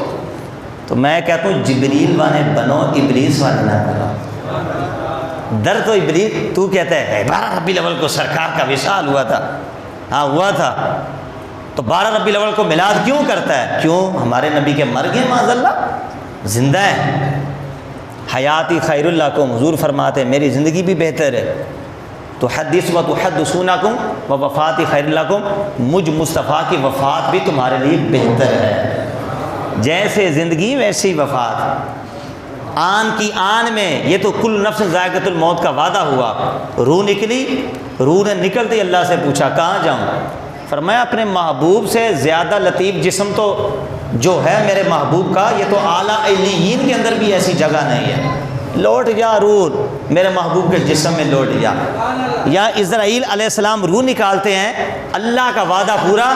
تو میں کہتا ہوں جبریل والے بنو، ابلیس والے نہ بنو۔ در تو ابلیس، تو کہتا ہے 12 ربیع الاول کو سرکار کا وصال ہوا تھا، ہاں ہوا تھا، تو 12 ربیع الاول کو میلاد کیوں کرتا ہے؟ کیوں؟ ہمارے نبی کے مر گئے معاذ اللہ، زندہ ہے۔ حیاتی خیر لکم، حضور فرماتے ہیں میری زندگی بھی بہتر ہے، تو حدیث و تحدثونکم و وفاتی خیر لکم، مجھ مصطفیٰ کی وفات بھی تمہارے لیے بہتر ہے، جیسے زندگی ویسی وفات۔ آن کی آن میں، یہ تو کل نفس ذائقۃ الموت کا وعدہ ہوا، روح نکلی، روح نے نکلتے اللہ سے پوچھا کہاں جاؤں؟ فرمایا اپنے محبوب سے زیادہ لطیف جسم تو جو ہے میرے محبوب کا، یہ تو اعلیٰ علیین کے اندر بھی ایسی جگہ نہیں ہے، لوٹ جا روح میرے محبوب کے جسم میں لوٹ جا۔ یا اسرائیل علیہ السلام روح نکالتے ہیں، اللہ کا وعدہ پورا،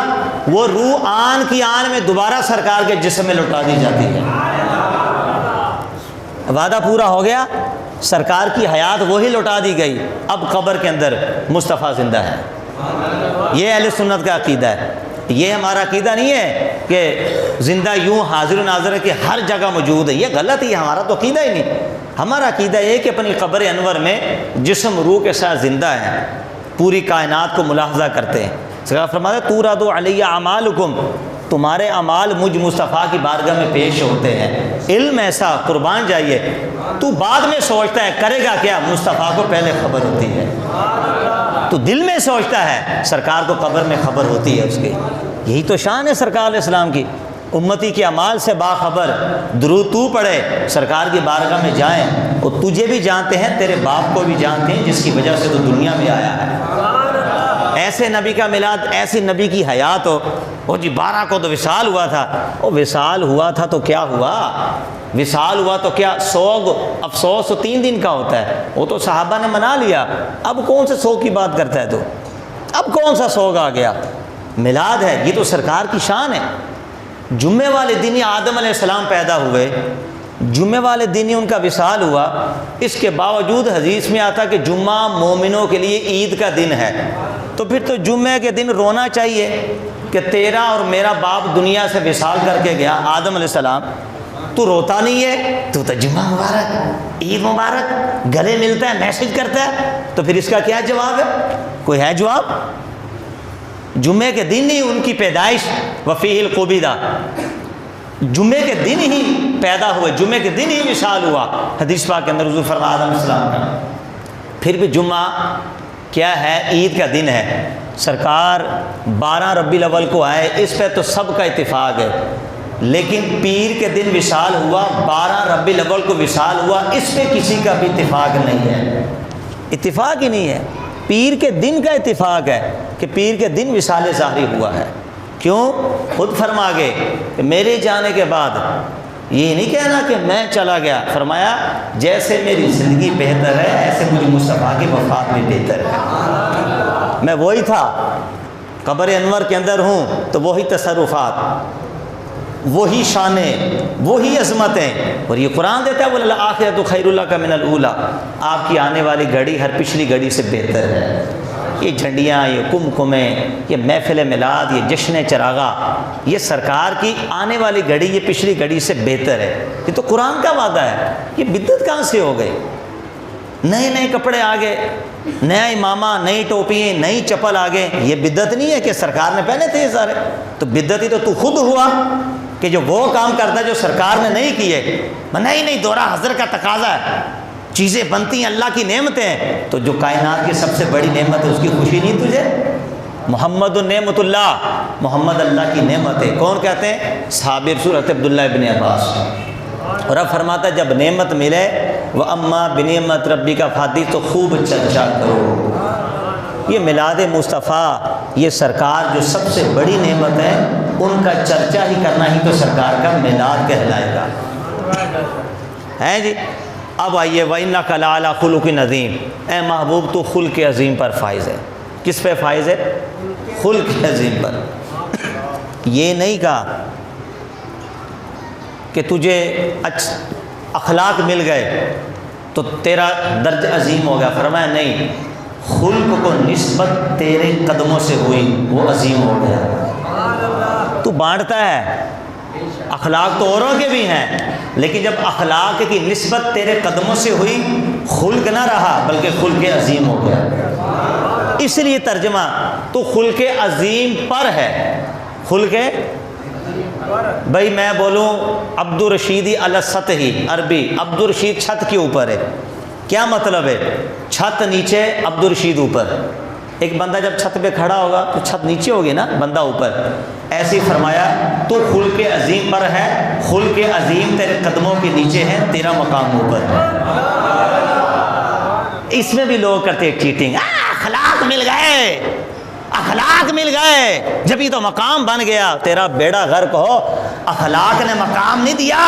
وہ روح آن کی آن میں دوبارہ سرکار کے جسم میں لوٹا دی جاتی ہے، وعدہ پورا ہو گیا، سرکار کی حیات وہی لوٹا دی گئی، اب قبر کے اندر مصطفیٰ زندہ ہے۔ یہ اہل سنت کا عقیدہ ہے، یہ ہمارا عقیدہ نہیں ہے کہ زندہ یوں حاضر و ناظر ہے کہ ہر جگہ موجود ہے، یہ غلط ہی ہے، ہمارا تو عقیدہ ہی نہیں۔ ہمارا عقیدہ یہ کہ اپنی قبر انور میں جسم روح کے ساتھ زندہ ہیں، پوری کائنات کو ملاحظہ کرتے ہیں۔ سرکار فرماتے ہیں تُورَدُ عَلَيَّ أَعْمَالُكُمْ، تمہارے اعمال مجھ مصطفیٰ کی بارگاہ میں پیش ہوتے ہیں۔ علم ایسا، قربان جائیے، تو بعد میں سوچتا ہے کرے گا کیا، مصطفیٰ کو پہلے خبر ہوتی ہے، تو دل میں سوچتا ہے، سرکار کو قبر میں خبر ہوتی ہے اس کی۔ یہی تو شان ہے سرکار علیہ السلام کی، امتی کے اعمال سے باخبر، درود تو پڑھے، سرکار کی بارگاہ میں جائیں، وہ تجھے بھی جانتے ہیں، تیرے باپ کو بھی جانتے ہیں، جس کی وجہ سے تو دنیا میں آیا ہے۔ ایسے نبی کا میلاد، ایسی نبی کی حیات ہو۔ وہ جی 12 کو تو وصال ہوا تھا، وہ وصال ہوا تھا تو کیا ہوا؟ وصال ہوا تو کیا؟ سوگ افسوس تو 3 دن کا ہوتا ہے، وہ تو صحابہ نے منا لیا، اب کون سے سوگ کی بات کرتا ہے تو؟ اب کون سا سوگ آ گیا؟ میلاد ہے، یہ تو سرکار کی شان ہے۔ جمعے والے دن ہی آدم علیہ السلام پیدا ہوئے، جمعے والے دن ہی ان کا وصال ہوا، اس کے باوجود حدیث میں آتا کہ جمعہ مومنوں کے لیے عید کا دن ہے، تو پھر تو جمعے کے دن رونا چاہیے کہ تیرا اور میرا باپ دنیا سے وصال کر کے گیا، آدم علیہ السلام، تو روتا نہیں ہے، تو جمعہ مبارک، عید مبارک، گلے ملتا ہے، میسج کرتا ہے، تو پھر اس کا کیا جواب ہے؟ کوئی ہے جواب؟ جمعے کے دن ہی ان کی پیدائش، وفیہ القبیدہ، جمعے کے دن ہی پیدا ہوئے، جمعے کے دن ہی وصال ہوا، حدیث پاک کے اندر حضور فرمایا علیہ السلام کا۔ پھر بھی جمعہ کیا ہے؟ عید کا دن ہے، سرکار 12 ربیع الاول کو آئے، اس پہ تو سب کا اتفاق ہے، لیکن پیر کے دن وصال ہوا، 12 ربیع الاول کو وصال ہوا، اس پہ کسی کا بھی اتفاق نہیں ہے، اتفاق ہی نہیں ہے۔ پیر کے دن کا اتفاق ہے کہ پیر کے دن وصال ظاہری ہوا ہے۔ کیوں؟ خود فرما گئے کہ میرے جانے کے بعد یہ نہیں کہنا کہ میں چلا گیا، فرمایا جیسے میری زندگی بہتر ہے ایسے مجھے مصطفیٰ کی وفات بھی بہتر ہے۔ میں وہی تھا، قبر انور کے اندر ہوں تو وہی تصرفات، وہی شانیں، وہی عظمتیں، اور یہ قرآن دیتا ہے وَلَلْآخِرَةُ خَيْرٌ لَكَ مِنَ الْأُولَىٰ، آپ کی آنے والی گھڑی ہر پچھلی گھڑی سے بہتر ہے۔ یہ جھنڈیاں، یہ کمکمیں، یہ محفل میلاد، یہ جشن چراغا، یہ سرکار کی آنے والی گھڑی یہ پچھلی گھڑی سے بہتر ہے، یہ تو قرآن کا وعدہ ہے۔ یہ بدعت کہاں سے ہو گئی؟ نئے نئے کپڑے آ گئے، نیا امامہ، نئی ٹوپیاں، نئی چپل آ گئے، یہ بدعت نہیں ہے کہ سرکار نے پہنے تھے یہ سارے؟ تو بدعت ہی تو خود ہوا کہ جو وہ کام کرتا ہے جو سرکار نے نہیں کیے۔ نہیں دورہ حضرت کا تقاضا ہے، چیزیں بنتی ہیں اللہ کی نعمتیں ہیں، تو جو کائنات کی سب سے بڑی نعمت ہے اس کی خوشی نہیں تجھے؟ محمد النعمت اللہ، محمد اللہ کی نعمت ہے۔ کون کہتے ہیں؟ صحابی رسول عبداللہ ابن عباس۔ اور اب فرماتا ہے جب نعمت ملے وَأَمَّا بِنِعْمَتِ رَبِّكَ فَحَدِّثْ، تو خوب چرچا کرو۔ یہ میلاد مصطفیٰ، یہ سرکار جو سب سے بڑی نعمت ہے، ان کا چرچا ہی کرنا ہی تو سرکار کا میلاد کہلائے گا، ہے جی۔ اب آئیے وَإِنَّكَ لَعَلَىٰ خُلُقٍ عَظِيمٍ، اے محبوب تو خلق عظیم پر فائز ہے۔ کس پہ فائز ہے؟ خلق عظیم پر۔ یہ نہیں کہا کہ تجھے اخلاق مل گئے تو تیرا درج عظیم ہو گیا، فرمایا نہیں، خلق کو نسبت تیرے قدموں سے ہوئی وہ عظیم ہو گیا۔ تو بانٹتا ہے، اخلاق تو اوروں کے بھی ہیں، لیکن جب اخلاق کی نسبت تیرے قدموں سے ہوئی، خلق نہ رہا بلکہ خلق عظیم ہو گیا۔ اس لیے ترجمہ تو خلق عظیم پر ہے، خلق بھائی میں بولوں عبد الرشیدی علی السطح، عربی عبد الرشید چھت کے اوپر ہے، کیا مطلب ہے؟ چھت نیچے، عبد الرشید اوپر۔ ایک بندہ جب چھت پہ کھڑا ہوگا تو چھت نیچے ہوگی نا، بندہ اوپر۔ ایسے ہی فرمایا تو خلق عظیم پر ہے، خلق عظیم تیرے قدموں کے نیچے ہے، تیرا مقام اوپر۔ اس میں بھی لوگ کرتے ہیں چیٹنگ، اخلاق مل گئے، اخلاق مل گئے، جب ہی تو مقام بن گیا۔ تیرا بیڑا غرق ہو، اخلاق نے مقام نہیں دیا،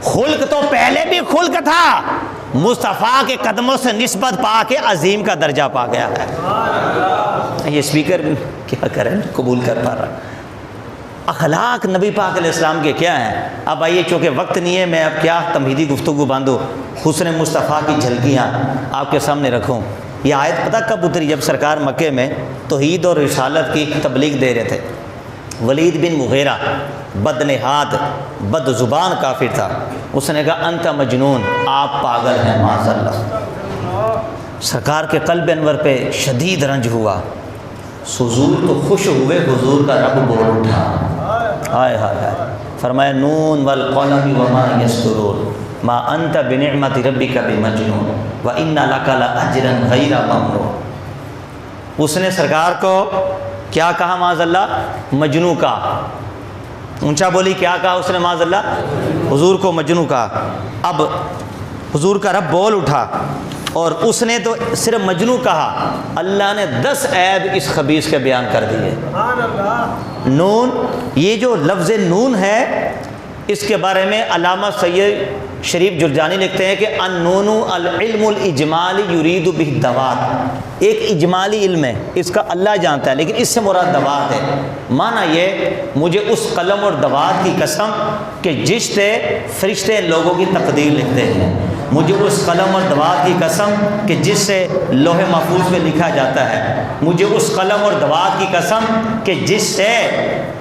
خلق تو پہلے بھی خلق تھا، مصطفیٰ کے قدموں سے نسبت پا کے عظیم کا درجہ پا گیا ہے۔ یہ اسپیکر کیا کریں، قبول کر پا رہا۔ اخلاق نبی پاک علیہ السلام کے کیا ہیں؟ اب آئیے، چونکہ وقت نہیں ہے، میں اب کیا تمہیدی گفتگو باندھوں، حسن مصطفیٰ کی جھلکیاں آپ کے سامنے رکھوں۔ یہ آیت پتہ کب اتری؟ جب سرکار مکے میں توحید اور رسالت کی تبلیغ دے رہے تھے۔ ولید بن مغیرہ بد نہاد، بد زبان کافر تھا، اس نے کہا انت مجنون، آپ پاگل ہیں، معاذ اللہ۔ سرکار کے قلب انور پہ شدید رنج ہوا، حضور تو خوش ہوئے، حضور کا رب بول اٹھا، ہائے ہائے ہائے، فرمایا نون والقلم وما یسطرون ما انت بنعمت ربک بمجنون وان لک لاجرا غیر ممنون۔ اس نے سرکار کو کیا کہا؟ معاذ اللہ، مجنو کہا، اونچا بولی کیا کہا اس نے؟ معاذ اللہ، حضور کو مجنو کہا۔ اب حضور کا رب بول اٹھا، اور اس نے تو صرف مجنو کہا، اللہ نے 10 عیب اس خبیث کے بیان کر دیے۔ نون، یہ جو لفظ نون ہے، اس کے بارے میں علامہ سید شریف جرجانی لکھتے ہیں کہ النون العلم الاجمالی یرید بہ الدوات، ایک اجمالی علم ہے، اس کا اللہ جانتا ہے، لیکن اس سے مراد دوات ہے۔ معنی یہ، مجھے اس قلم اور دوات کی قسم کہ جس سے فرشتے لوگوں کی تقدیر لکھتے ہیں، مجھے اس قلم اور دوات کی قسم کہ جس سے لوح محفوظ میں لکھا جاتا ہے، مجھے اس قلم اور دوات کی قسم کہ جس سے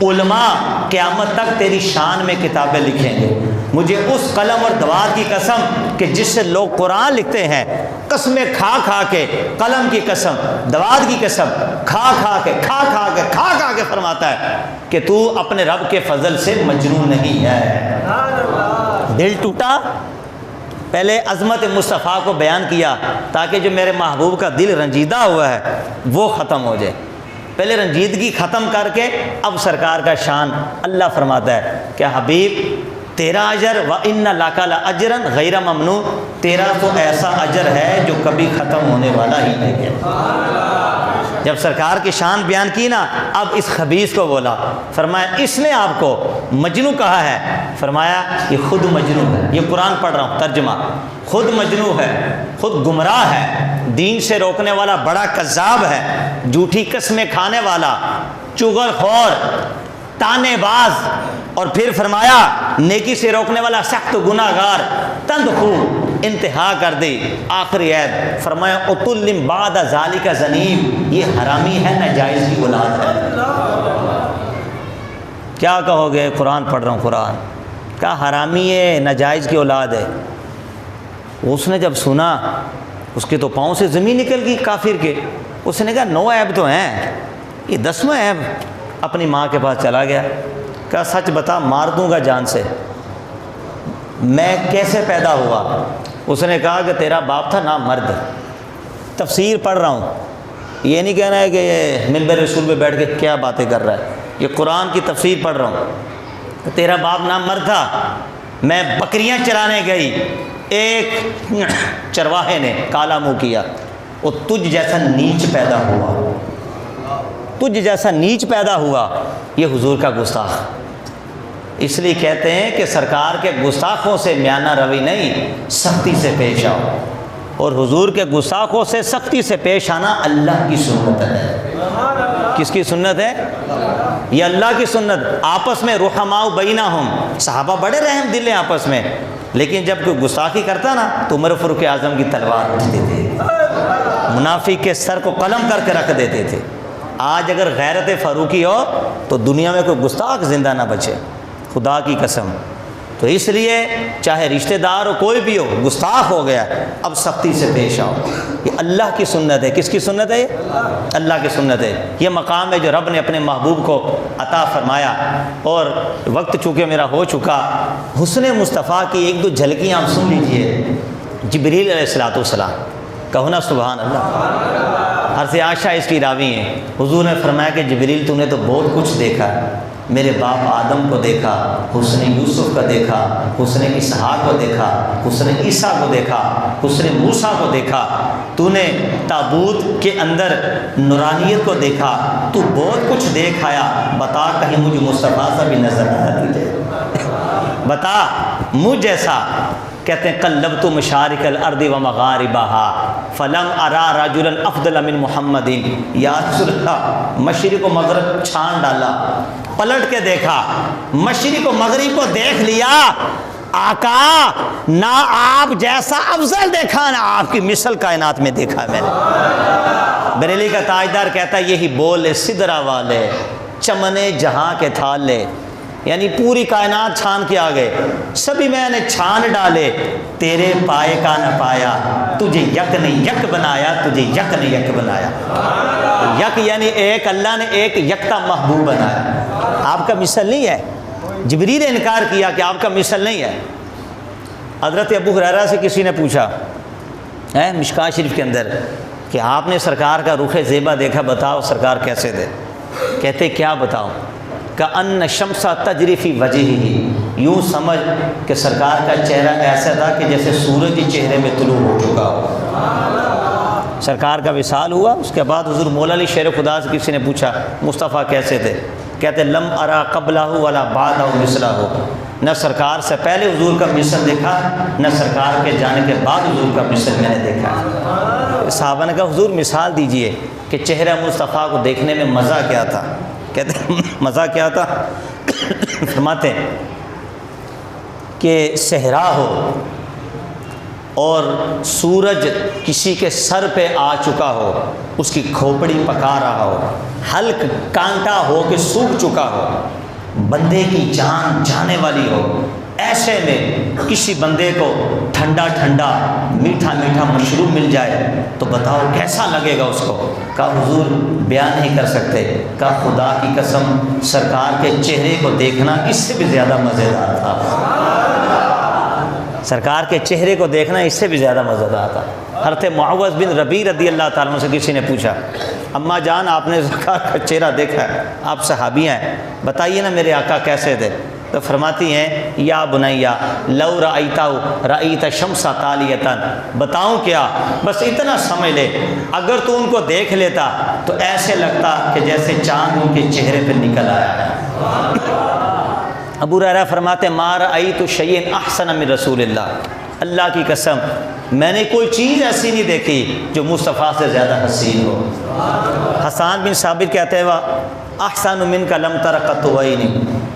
علماء قیامت تک تیری شان میں کتابیں لکھیں گے، مجھے اس قلم اور دوات کی قسم کہ جس سے لوگ قرآن لکھتے ہیں، قسمیں کھا کھا کے، قلم کی قسم، دوات کی قسم، کھا کھا کے فرماتا ہے کہ تو اپنے رب کے فضل سے مجنون نہیں ہے۔ دل ٹوٹا، پہلے عظمت مصطفیٰ کو بیان کیا تاکہ جو میرے محبوب کا دل رنجیدہ ہوا ہے وہ ختم ہو جائے۔ پہلے رنجیدگی ختم کر کے اب سرکار کا شان اللہ فرماتا ہے کہ حبیب تیرا اجر وَإِنَّ لَكَ لَأَجْرًا غَيْرَ مَمْنُونٍ، تیرا تو ایسا اجر ہے جو کبھی ختم ہونے والا ہی نہیں ہے۔ جب سرکار کی شان بیان کی نا، اب اس خبیث کو بولا، فرمایا اس نے آپ کو مجنو کہا ہے، فرمایا یہ خود مجنو ہے۔ یہ قرآن پڑھ رہا ہوں ترجمہ، خود مجنو ہے، خود گمراہ ہے، دین سے روکنے والا بڑا کذاب ہے، جھوٹی قسمیں کھانے والا، چغل خور، تانے باز، اور پھر فرمایا نیکی سے روکنے والا سخت گناہ گار، تند خو، انتہا کر دی۔ آخری عید فرمایا اتلم بعد ذالک زنیم، یہ حرامی ہے، ناجائز کی اولاد ہے۔ کیا کہو گے؟ قرآن پڑھ رہا ہوں، قرآن کیا حرامی ہے، ناجائز کی اولاد ہے۔ اس نے جب سنا اس کے تو پاؤں سے زمین نکل گئی کافر کے۔ اس نے کہا 9 عیب تو ہیں، یہ 10واں عیب۔ اپنی ماں کے پاس چلا گیا، کہا سچ بتا، مار دوں گا جان سے، میں کیسے پیدا ہوا؟ اس نے کہا کہ تیرا باپ تھا نا مرد۔ تفسیر پڑھ رہا ہوں، یہ نہیں کہنا ہے کہ یہ منبر رسول پہ بیٹھ کے کیا باتیں کر رہا ہے، یہ قرآن کی تفسیر پڑھ رہا ہوں۔ تیرا باپ نا مرد تھا، میں بکریاں چرانے گئی، ایک چرواہے نے کالا منہ کیا، وہ تجھ جیسا نیچ پیدا ہوا، تجھ جیسا نیچ پیدا ہوا۔ یہ حضور کا گستاخ، اس لیے کہتے ہیں کہ سرکار کے گستاخوں سے میانہ روی نہیں، سختی سے پیش آؤ، اور حضور کے گستاخوں سے سختی سے پیش آنا اللہ کی سنت ہے۔ کس کی سنت ہے؟ یہ اللہ کی سنت۔ آپس میں رحماء بینہم، صحابہ بڑے رحم دل ہیں آپس میں، لیکن جب کوئی گستاخی کرتا نا تو عمر فاروق اعظم کی تلوار اٹھتے تھے، منافق کے سر کو قلم کر کے رکھ دیتے تھے۔ آج اگر غیرت فاروقی ہو تو دنیا میں کوئی گستاخ زندہ نہ بچے، خدا کی قسم۔ تو اس لیے چاہے رشتہ دار ہو، کوئی بھی ہو، گستاخ ہو گیا، اب سختی سے پیش آؤ۔ یہ اللہ کی سنت ہے۔ کس کی سنت ہے؟ اللہ کی سنت ہے۔ یہ مقام ہے جو رب نے اپنے محبوب کو عطا فرمایا۔ اور وقت چونکہ میرا ہو چکا، حسن مصطفیٰ کی 1-2 جھلکیاں آپ سن لیجئے۔ جبریل علیہ السلام، کہو نا سبحان اللہ۔ حضرت عائشہ اس کی راوی ہیں، حضور نے فرمایا کہ جبریل تو نے تو بہت کچھ دیکھا، میرے باپ آدم کو دیکھا، حسن یوسف کو دیکھا، حسن اسحاق کو دیکھا، حسن عیسیٰ کو دیکھا، حسن موسیٰ کو دیکھا، تو نے تابوت کے اندر نورانیت کو دیکھا، تو بہت کچھ دیکھ آیا، بتا کہیں مجھے مصطفیٰ سا بھی نظر آیا تجھے؟ بتا مجھ جیسا۔ کہتے ہیں قلبت مشارق الارض و مغاربہا فلم ارا رجلا افضل من محمد، یا رسول اللہ مشرق و مغرب چھان ڈالا، پلٹ کے دیکھا، مشرق و مغرب کو دیکھ لیا، آقا نہ آپ جیسا افضل دیکھا، نہ آپ کی مثل کائنات میں دیکھا میں نے۔ بریلی کا تاجدار کہتا ہے یہی بولے سدرا والے چمنے جہاں کے تھالے، یعنی پوری کائنات چھان کے آ گئے، سبھی میں نے چھان ڈالے، تیرے پائے کا نہ پایا، تجھے یک نے یک بنایا، تجھے یک نے یک بنایا۔ یک یعنی ایک، اللہ نے ایک یکتا محبوب بنایا۔ آپ کا مثل نہیں ہے۔ جبریل نے انکار کیا کہ آپ کا مثل نہیں ہے۔ حضرت ابو ہریرہ سے کسی نے پوچھا مشکاۃ شریف کے اندر کہ آپ نے سرکار کا رخ زیبا دیکھا، بتاؤ سرکار کیسے تھے؟ کہتے کیا بتاؤ؟ کأن شمس تجری فی وجہہ، یوں سمجھ کہ سرکار کا چہرہ ایسا تھا کہ جیسے سورج ہی چہرے میں طلوع ہو چکا ہو۔ سرکار کا وصال ہوا، اس کے بعد حضور مولا علی شیر خدا سے کسی نے پوچھا مصطفیٰ کیسے تھے؟ کہتے لم ارا قبلہ ولا بعدہ مثلہ، نہ سرکار سے پہلے حضور کا مثل دیکھا، نہ سرکار کے جانے کے بعد حضور کا مثل میں نے دیکھا۔ صحابہ نے کہا حضور مثال دیجئے کہ چہرہ مصطفیٰ کو دیکھنے میں مزہ کیا تھا؟ کہتے ہیں مزہ کیا تھا؟ فرماتے ہیں کہ صحرا ہو اور سورج کسی کے سر پہ آ چکا ہو، اس کی کھوپڑی پکا رہا ہو، حلق کانٹا ہو کہ سوکھ چکا ہو، بندے کی جان جانے والی ہو، ایسے میں کسی بندے کو ٹھنڈا ٹھنڈا میٹھا میٹھا مشروب مل جائے تو بتاؤ کیسا لگے گا اس کو؟ کہا حضور بیان نہیں کر سکتے. کہا خدا کی قسم سرکار کے چہرے کو دیکھنا اس سے بھی زیادہ مزیدار تھا. سرکار کے چہرے کو دیکھنا اس سے بھی زیادہ مزیدار تھا. حضرت معوذ بن ربیع رضی اللہ تعالیٰ عنہ سے کسی نے پوچھا اماں جان آپ نے سرکار کا چہرہ دیکھا ہے، آپ صحابی ہیں، بتائیے نا میرے آقا کیسے تھے؟ تو فرماتی ہیں یا بنیا لو رأیتہ رأیت شمس طالیۃ، بتاؤں کیا، بس اتنا سمجھ لے اگر تو ان کو دیکھ لیتا تو ایسے لگتا کہ جیسے چاند ان کے چہرے پہ نکل آیا ہے. ابو ہریرہ فرماتے ما رأیت شیئا احسن من رسول اللہ، اللہ کی قسم میں نے کوئی چیز ایسی نہیں دیکھی جو مصطفیٰ سے زیادہ حسین ہو. حسان بن ثابت کہتے ہیں احسن منک لم تر قط عینی،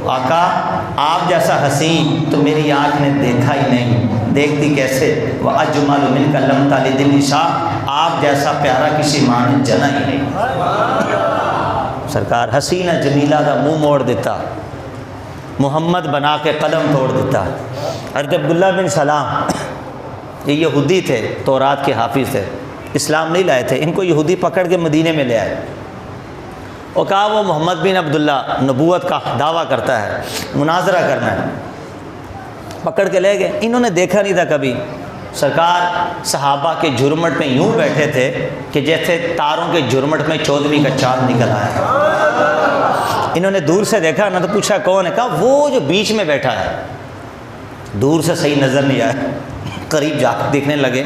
آقا آپ جیسا حسین تو میری آنکھ نے دیکھا ہی نہیں، دیکھتی کیسے؟ واجمل منک لم تلد النساء، آپ جیسا پیارا کسی ماں نے جنا ہی نہیں. سرکار حسینہ جمیلہ کا منہ موڑ دیتا، محمد بنا کے قلم توڑ دیتا. حضرت عبداللہ بن سلام یہ یہودی تھے، تورات کے حافظ تھے، اسلام نہیں لائے تھے. ان کو یہودی پکڑ کے مدینے میں لے آئے اور کہا وہ محمد بن عبداللہ نبوت کا دعویٰ کرتا ہے، مناظرہ کرنا ہے. پکڑ کے لے گئے. انہوں نے دیکھا نہیں تھا کبھی. سرکار صحابہ کے جھرمٹ میں یوں بیٹھے تھے کہ جیسے تاروں کے جھرمٹ میں 14ویں کا چاند نکل آیا. انہوں نے دور سے دیکھا نہ تو پوچھا کون ہے، کہا وہ جو بیچ میں بیٹھا ہے. دور سے صحیح نظر نہیں آیا، قریب جا کے دیکھنے لگے.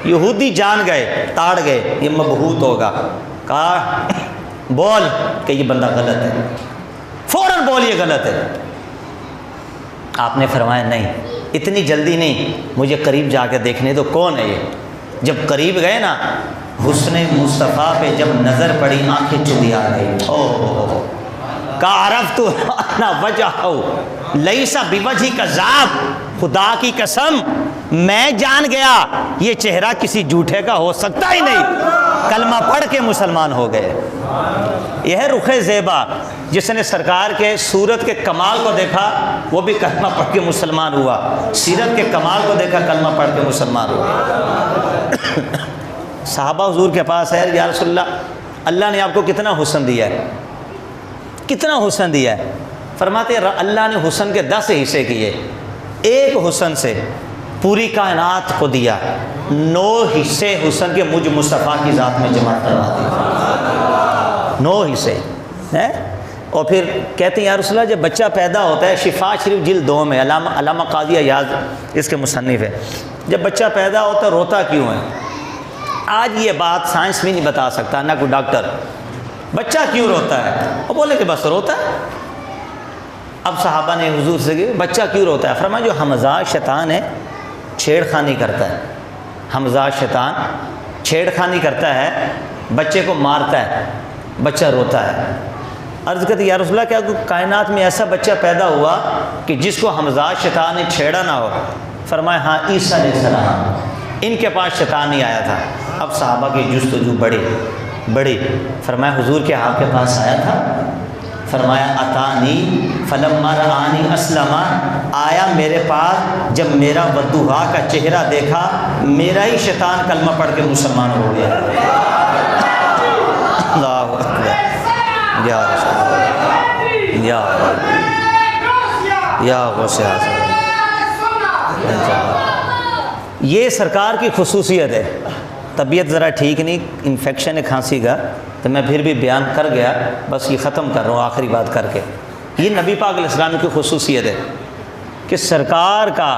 یہودی جان گئے، تاڑ گئے یہ مبہوت ہوگا. کہا بول کہ یہ بندہ غلط ہے، فوراً بول یہ غلط ہے. آپ نے فرمایا نہیں اتنی جلدی نہیں، مجھے قریب جا کے دیکھنے تو کون ہے یہ. جب قریب گئے نا حسن مصطفیٰ پہ جب نظر پڑی آنکھیں چلی آ گئی. او عرفت ان وجہہ لیس بوجہ کذاب، خدا کی قسم میں جان گیا یہ چہرہ کسی جھوٹے کا ہو سکتا ہی نہیں. کلمہ پڑھ کے مسلمان ہو گئے. یہ ہے رخ زیبا، جس نے سرکار کے صورت کے کمال کو دیکھا وہ بھی کلمہ پڑھ کے مسلمان ہوا، سیرت کے کمال کو دیکھا کلمہ پڑھ کے مسلمان ہوا. صحابہ حضور کے پاس ہے یا رسول اللہ اللہ نے آپ کو کتنا حسن دیا ہے، کتنا حسن دیا ہے. فرماتے ہیں اللہ نے حسن کے 10 حصے کیے، ایک حسن سے پوری کائنات کو دیا، 9 حصے حسن کے مجھ مصطفیٰ کی ذات میں جمع کروا دیے. 9 حصے ہیں. اور پھر کہتے ہیں یا رسول اللہ جب بچہ پیدا ہوتا ہے، شفا شریف جلد 2 میں علامہ قاضی ایاز اس کے مصنف ہے، جب بچہ پیدا ہوتا ہے روتا کیوں ہے؟ آج یہ بات سائنس بھی نہیں بتا سکتا نہ کوئی ڈاکٹر. بچہ کیوں روتا ہے؟ وہ بولے کہ بس روتا ہے. اب صحابہ نے حضور سے کہا بچہ کیوں روتا ہے؟ فرمایا جو حمزہ شیطان ہے چھیڑ خانی کرتا ہے، حمزہ شیطان چھیڑ خانی کرتا ہے، بچے کو مارتا ہے، بچہ روتا ہے. عرض کرتی یا رسول اللہ کیا کائنات میں ایسا بچہ پیدا ہوا کہ جس کو حمزہ شیطان نے چھیڑا نہ ہو؟ فرمایا ہاں عیسیٰ علیہ السلام، ان کے پاس شیطان نہیں آیا تھا. اب صحابہ کی جستجو بڑی. فرمایا حضور کے آپ کے پاس آیا تھا؟ فرمایا اتانی فلما رآنی اسلم، آیا میرے پاس جب میرا بدوحا کا چہرہ دیکھا میرا ہی شیطان کلمہ پڑھ کے مسلمان ہو گیا. اللہ اکبر یا رسول اللہ یا غوث اعظم. یہ سرکار کی خصوصیت ہے. طبیعت ذرا ٹھیک نہیں، انفیکشن ہے کھانسی کا، تو میں پھر بھی بیان کر گیا، بس یہ ختم کر رہا ہوں آخری بات کر کے. یہ نبی پاک علیہ السلام کی خصوصیت ہے کہ سرکار کا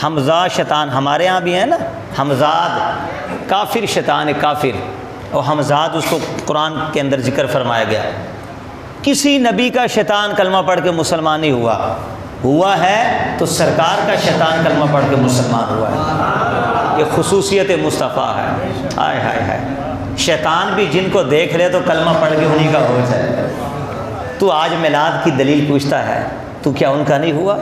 حمزہ شیطان، ہمارے ہاں بھی ہے نا حمزاد، کافر شیطان ہے کافر، اور حمزاد اس کو قرآن کے اندر ذکر فرمایا گیا. کسی نبی کا شیطان کلمہ پڑھ کے مسلمان نہیں ہوا ہے تو سرکار کا شیطان کلمہ پڑھ کے مسلمان ہوا ہے. یہ خصوصیت مصطفیٰ ہے. ہائے ہائے ہائے، شیطان بھی جن کو دیکھ لے تو کلمہ پڑھ کے انہی کا ہو جائے. تو آج میلاد کی دلیل پوچھتا ہے، تو کیا ان کا نہیں ہوا؟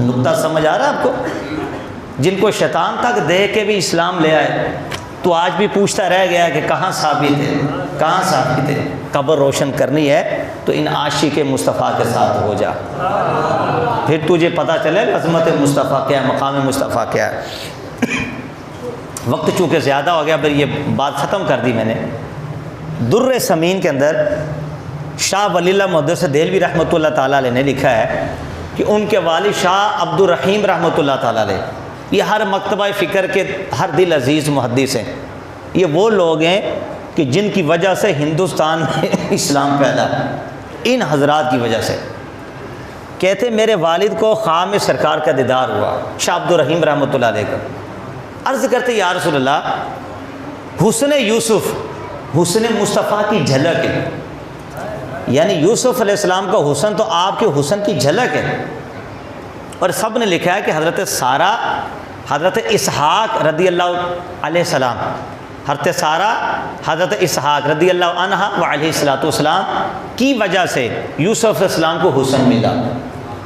نقطہ سمجھ آ رہا آپ کو؟ جن کو شیطان تک دیکھ کے بھی اسلام لے آئے. تو آج بھی پوچھتا رہ گیا کہ کہاں ثابت ہے، کہاں ثابت ہے؟ قبر روشن کرنی ہے تو ان عاشق مصطفیٰ کے ساتھ ہو جا، پھر تجھے پتہ چلے گا عظمت مصطفیٰ کیا ہے، مقام مصطفیٰ کیا ہے۔ وقت چونکہ زیادہ ہو گیا، پھر یہ بات ختم کر دی میں نے۔ در ثمین کے اندر شاہ ولی اللہ محدث دہلوی رحمۃ اللہ تعالیٰ علیہ نے لکھا ہے کہ ان کے والد شاہ عبد الرحیم رحمۃ اللہ تعالیٰ علیہ، یہ ہر مکتبہ فکر کے ہر دل عزیز محدث ہیں، یہ وہ لوگ ہیں کہ جن کی وجہ سے ہندوستان میں اسلام پیدا، ان حضرات کی وجہ سے۔ کہتے میرے والد کو خواب میں سرکار کا دیدار ہوا، شاہ عبد الرحیم رحمۃ اللہ علیہ کا۔ عرض کرتے یا رسول اللہ، حسن یوسف، حسن مصطفیٰ کی جھلک ہے، یعنی یوسف علیہ السلام کا حسن تو آپ کے حسن کی جھلک ہے۔ اور سب نے لکھا ہے کہ حضرت سارہ، حضرت اسحاق رضی اللہ علیہ السلام، حضرت سارہ، حضرت اسحاق رضی اللہ عنہ و علیہ الصلوۃ والسلام کی وجہ سے یوسف علیہ السلام کو حسن ملا،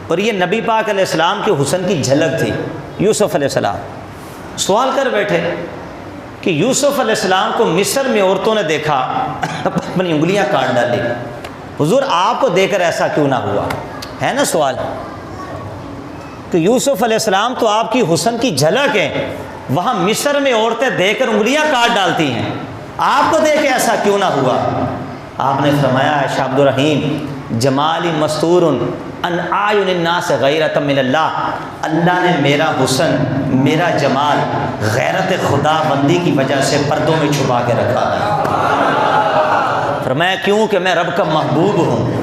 اور یہ نبی پاک علیہ السلام کے حسن کی جھلک تھی۔ یوسف علیہ السلام سوال کر بیٹھے کہ یوسف علیہ السلام کو مصر میں عورتوں نے دیکھا، اپنی انگلیاں کاٹ ڈالی، حضور آپ کو دیکھ کر ایسا کیوں نہ ہوا؟ ہے نا سوال کہ یوسف علیہ السلام تو آپ کی حسن کی جھلک ہے، وہاں مصر میں عورتیں دیکھ کر انگلیاں کاٹ ڈالتی ہیں، آپ کو دیکھ کے ایسا کیوں نہ ہوا؟ آپ نے فرمایا شاہ عبد الرحیم، جمالی مستور ان اعین الناس غیرۃ من اللہ، اللہ نے میرا حسن، میرا جمال غیرت خدا بندی کی وجہ سے پردوں میں چھپا کے رکھا ہے۔ فرمایا کیوں؟ کہ میں رب کا محبوب ہوں،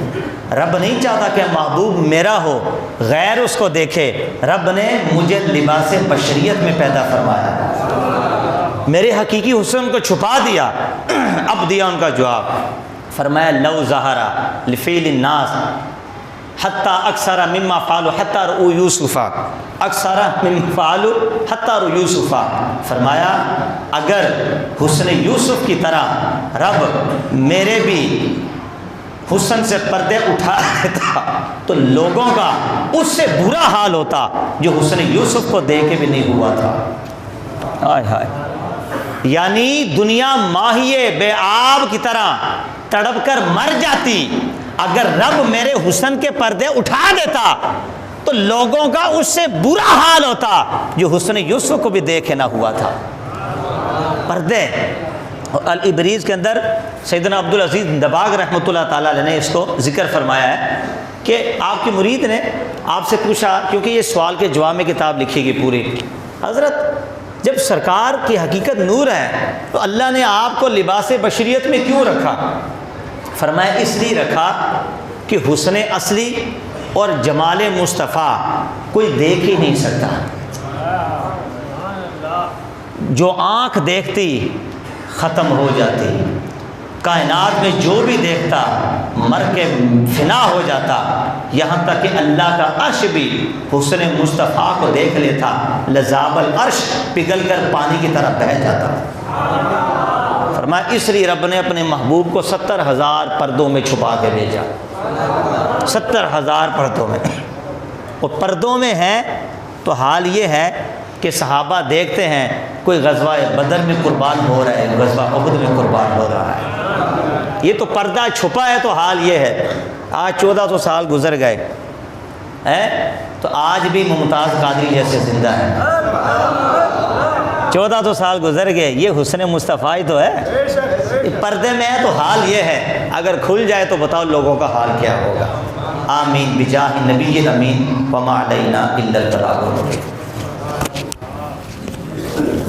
رب نہیں چاہتا کہ محبوب میرا ہو غیر اس کو دیکھے، رب نے مجھے لباس بشریت میں پیدا فرمایا، میرے حقیقی حسن کو چھپا دیا۔ اب دیا ان کا جواب، فرمایا لو ظہرا لفیل الناس حتی اکثر مما فعلوا حتی رؤوا یوسف، اکثر مما فعلوا حتی رؤوا یوسف، فرمایا اگر حسن یوسف کی طرح رب میرے بھی حسن سے پردے اٹھا دیتا تو لوگوں کا اس سے برا حال ہوتا جو حسن یوسف کو دیکھ کے بھی نہیں ہوا تھا۔ ہائے ہائے، یعنی دنیا ماہیے بے آب کی طرح تڑپ کر مر جاتی اگر رب میرے حسن کے پردے اٹھا دیتا تو لوگوں کا اس سے برا حال ہوتا جو حسن یوسف کو بھی دیکھے نہ ہوا تھا۔ پردے الابریز کے اندر سیدنا عبدالعزیز دباغ رحمۃ اللہ تعالیٰ علیہ نے اس کو ذکر فرمایا ہے کہ آپ کی مرید نے آپ سے پوچھا، کیونکہ یہ سوال کے جواب میں کتاب لکھی گئی پوری، حضرت جب سرکار کی حقیقت نور ہے تو اللہ نے آپ کو لباس بشریت میں کیوں رکھا؟ فرمایا اس لیے رکھا کہ حسن اصلی اور جمال مصطفیٰ کوئی دیکھ ہی نہیں سکتا، جو آنکھ دیکھتی ختم ہو جاتی، کائنات میں جو بھی دیکھتا مر کے فنا ہو جاتا، یہاں تک کہ اللہ کا عرش بھی حسن مصطفیٰ کو دیکھ لیتا، لذاب العرش پگھل کر پانی کی طرح بہہ جاتا۔ فرمایا اس لیے رب نے اپنے محبوب کو 70,000 پردوں میں چھپا کے بھیجا، 70,000 پردوں میں، اور پردوں میں ہے تو حال یہ ہے کہ صحابہ دیکھتے ہیں کوئی غزوہ بدر میں قربان ہو رہا ہے، غزوہ احد میں قربان ہو رہا ہے، یہ تو پردہ چھپا ہے، تو حال یہ ہے۔ آج 1400 سال گزر گئے ہیں تو آج بھی ممتاز قادری جیسے زندہ ہیں، 1400 سال گزر گئے، یہ حسن مصطفیٰ ہی تو ہے، پردے میں ہے تو حال یہ ہے، اگر کھل جائے تو بتاؤ لوگوں کا حال کیا ہوگا۔ آمین بجاہ نبی الامین وما علینا الا البلاغ المبین۔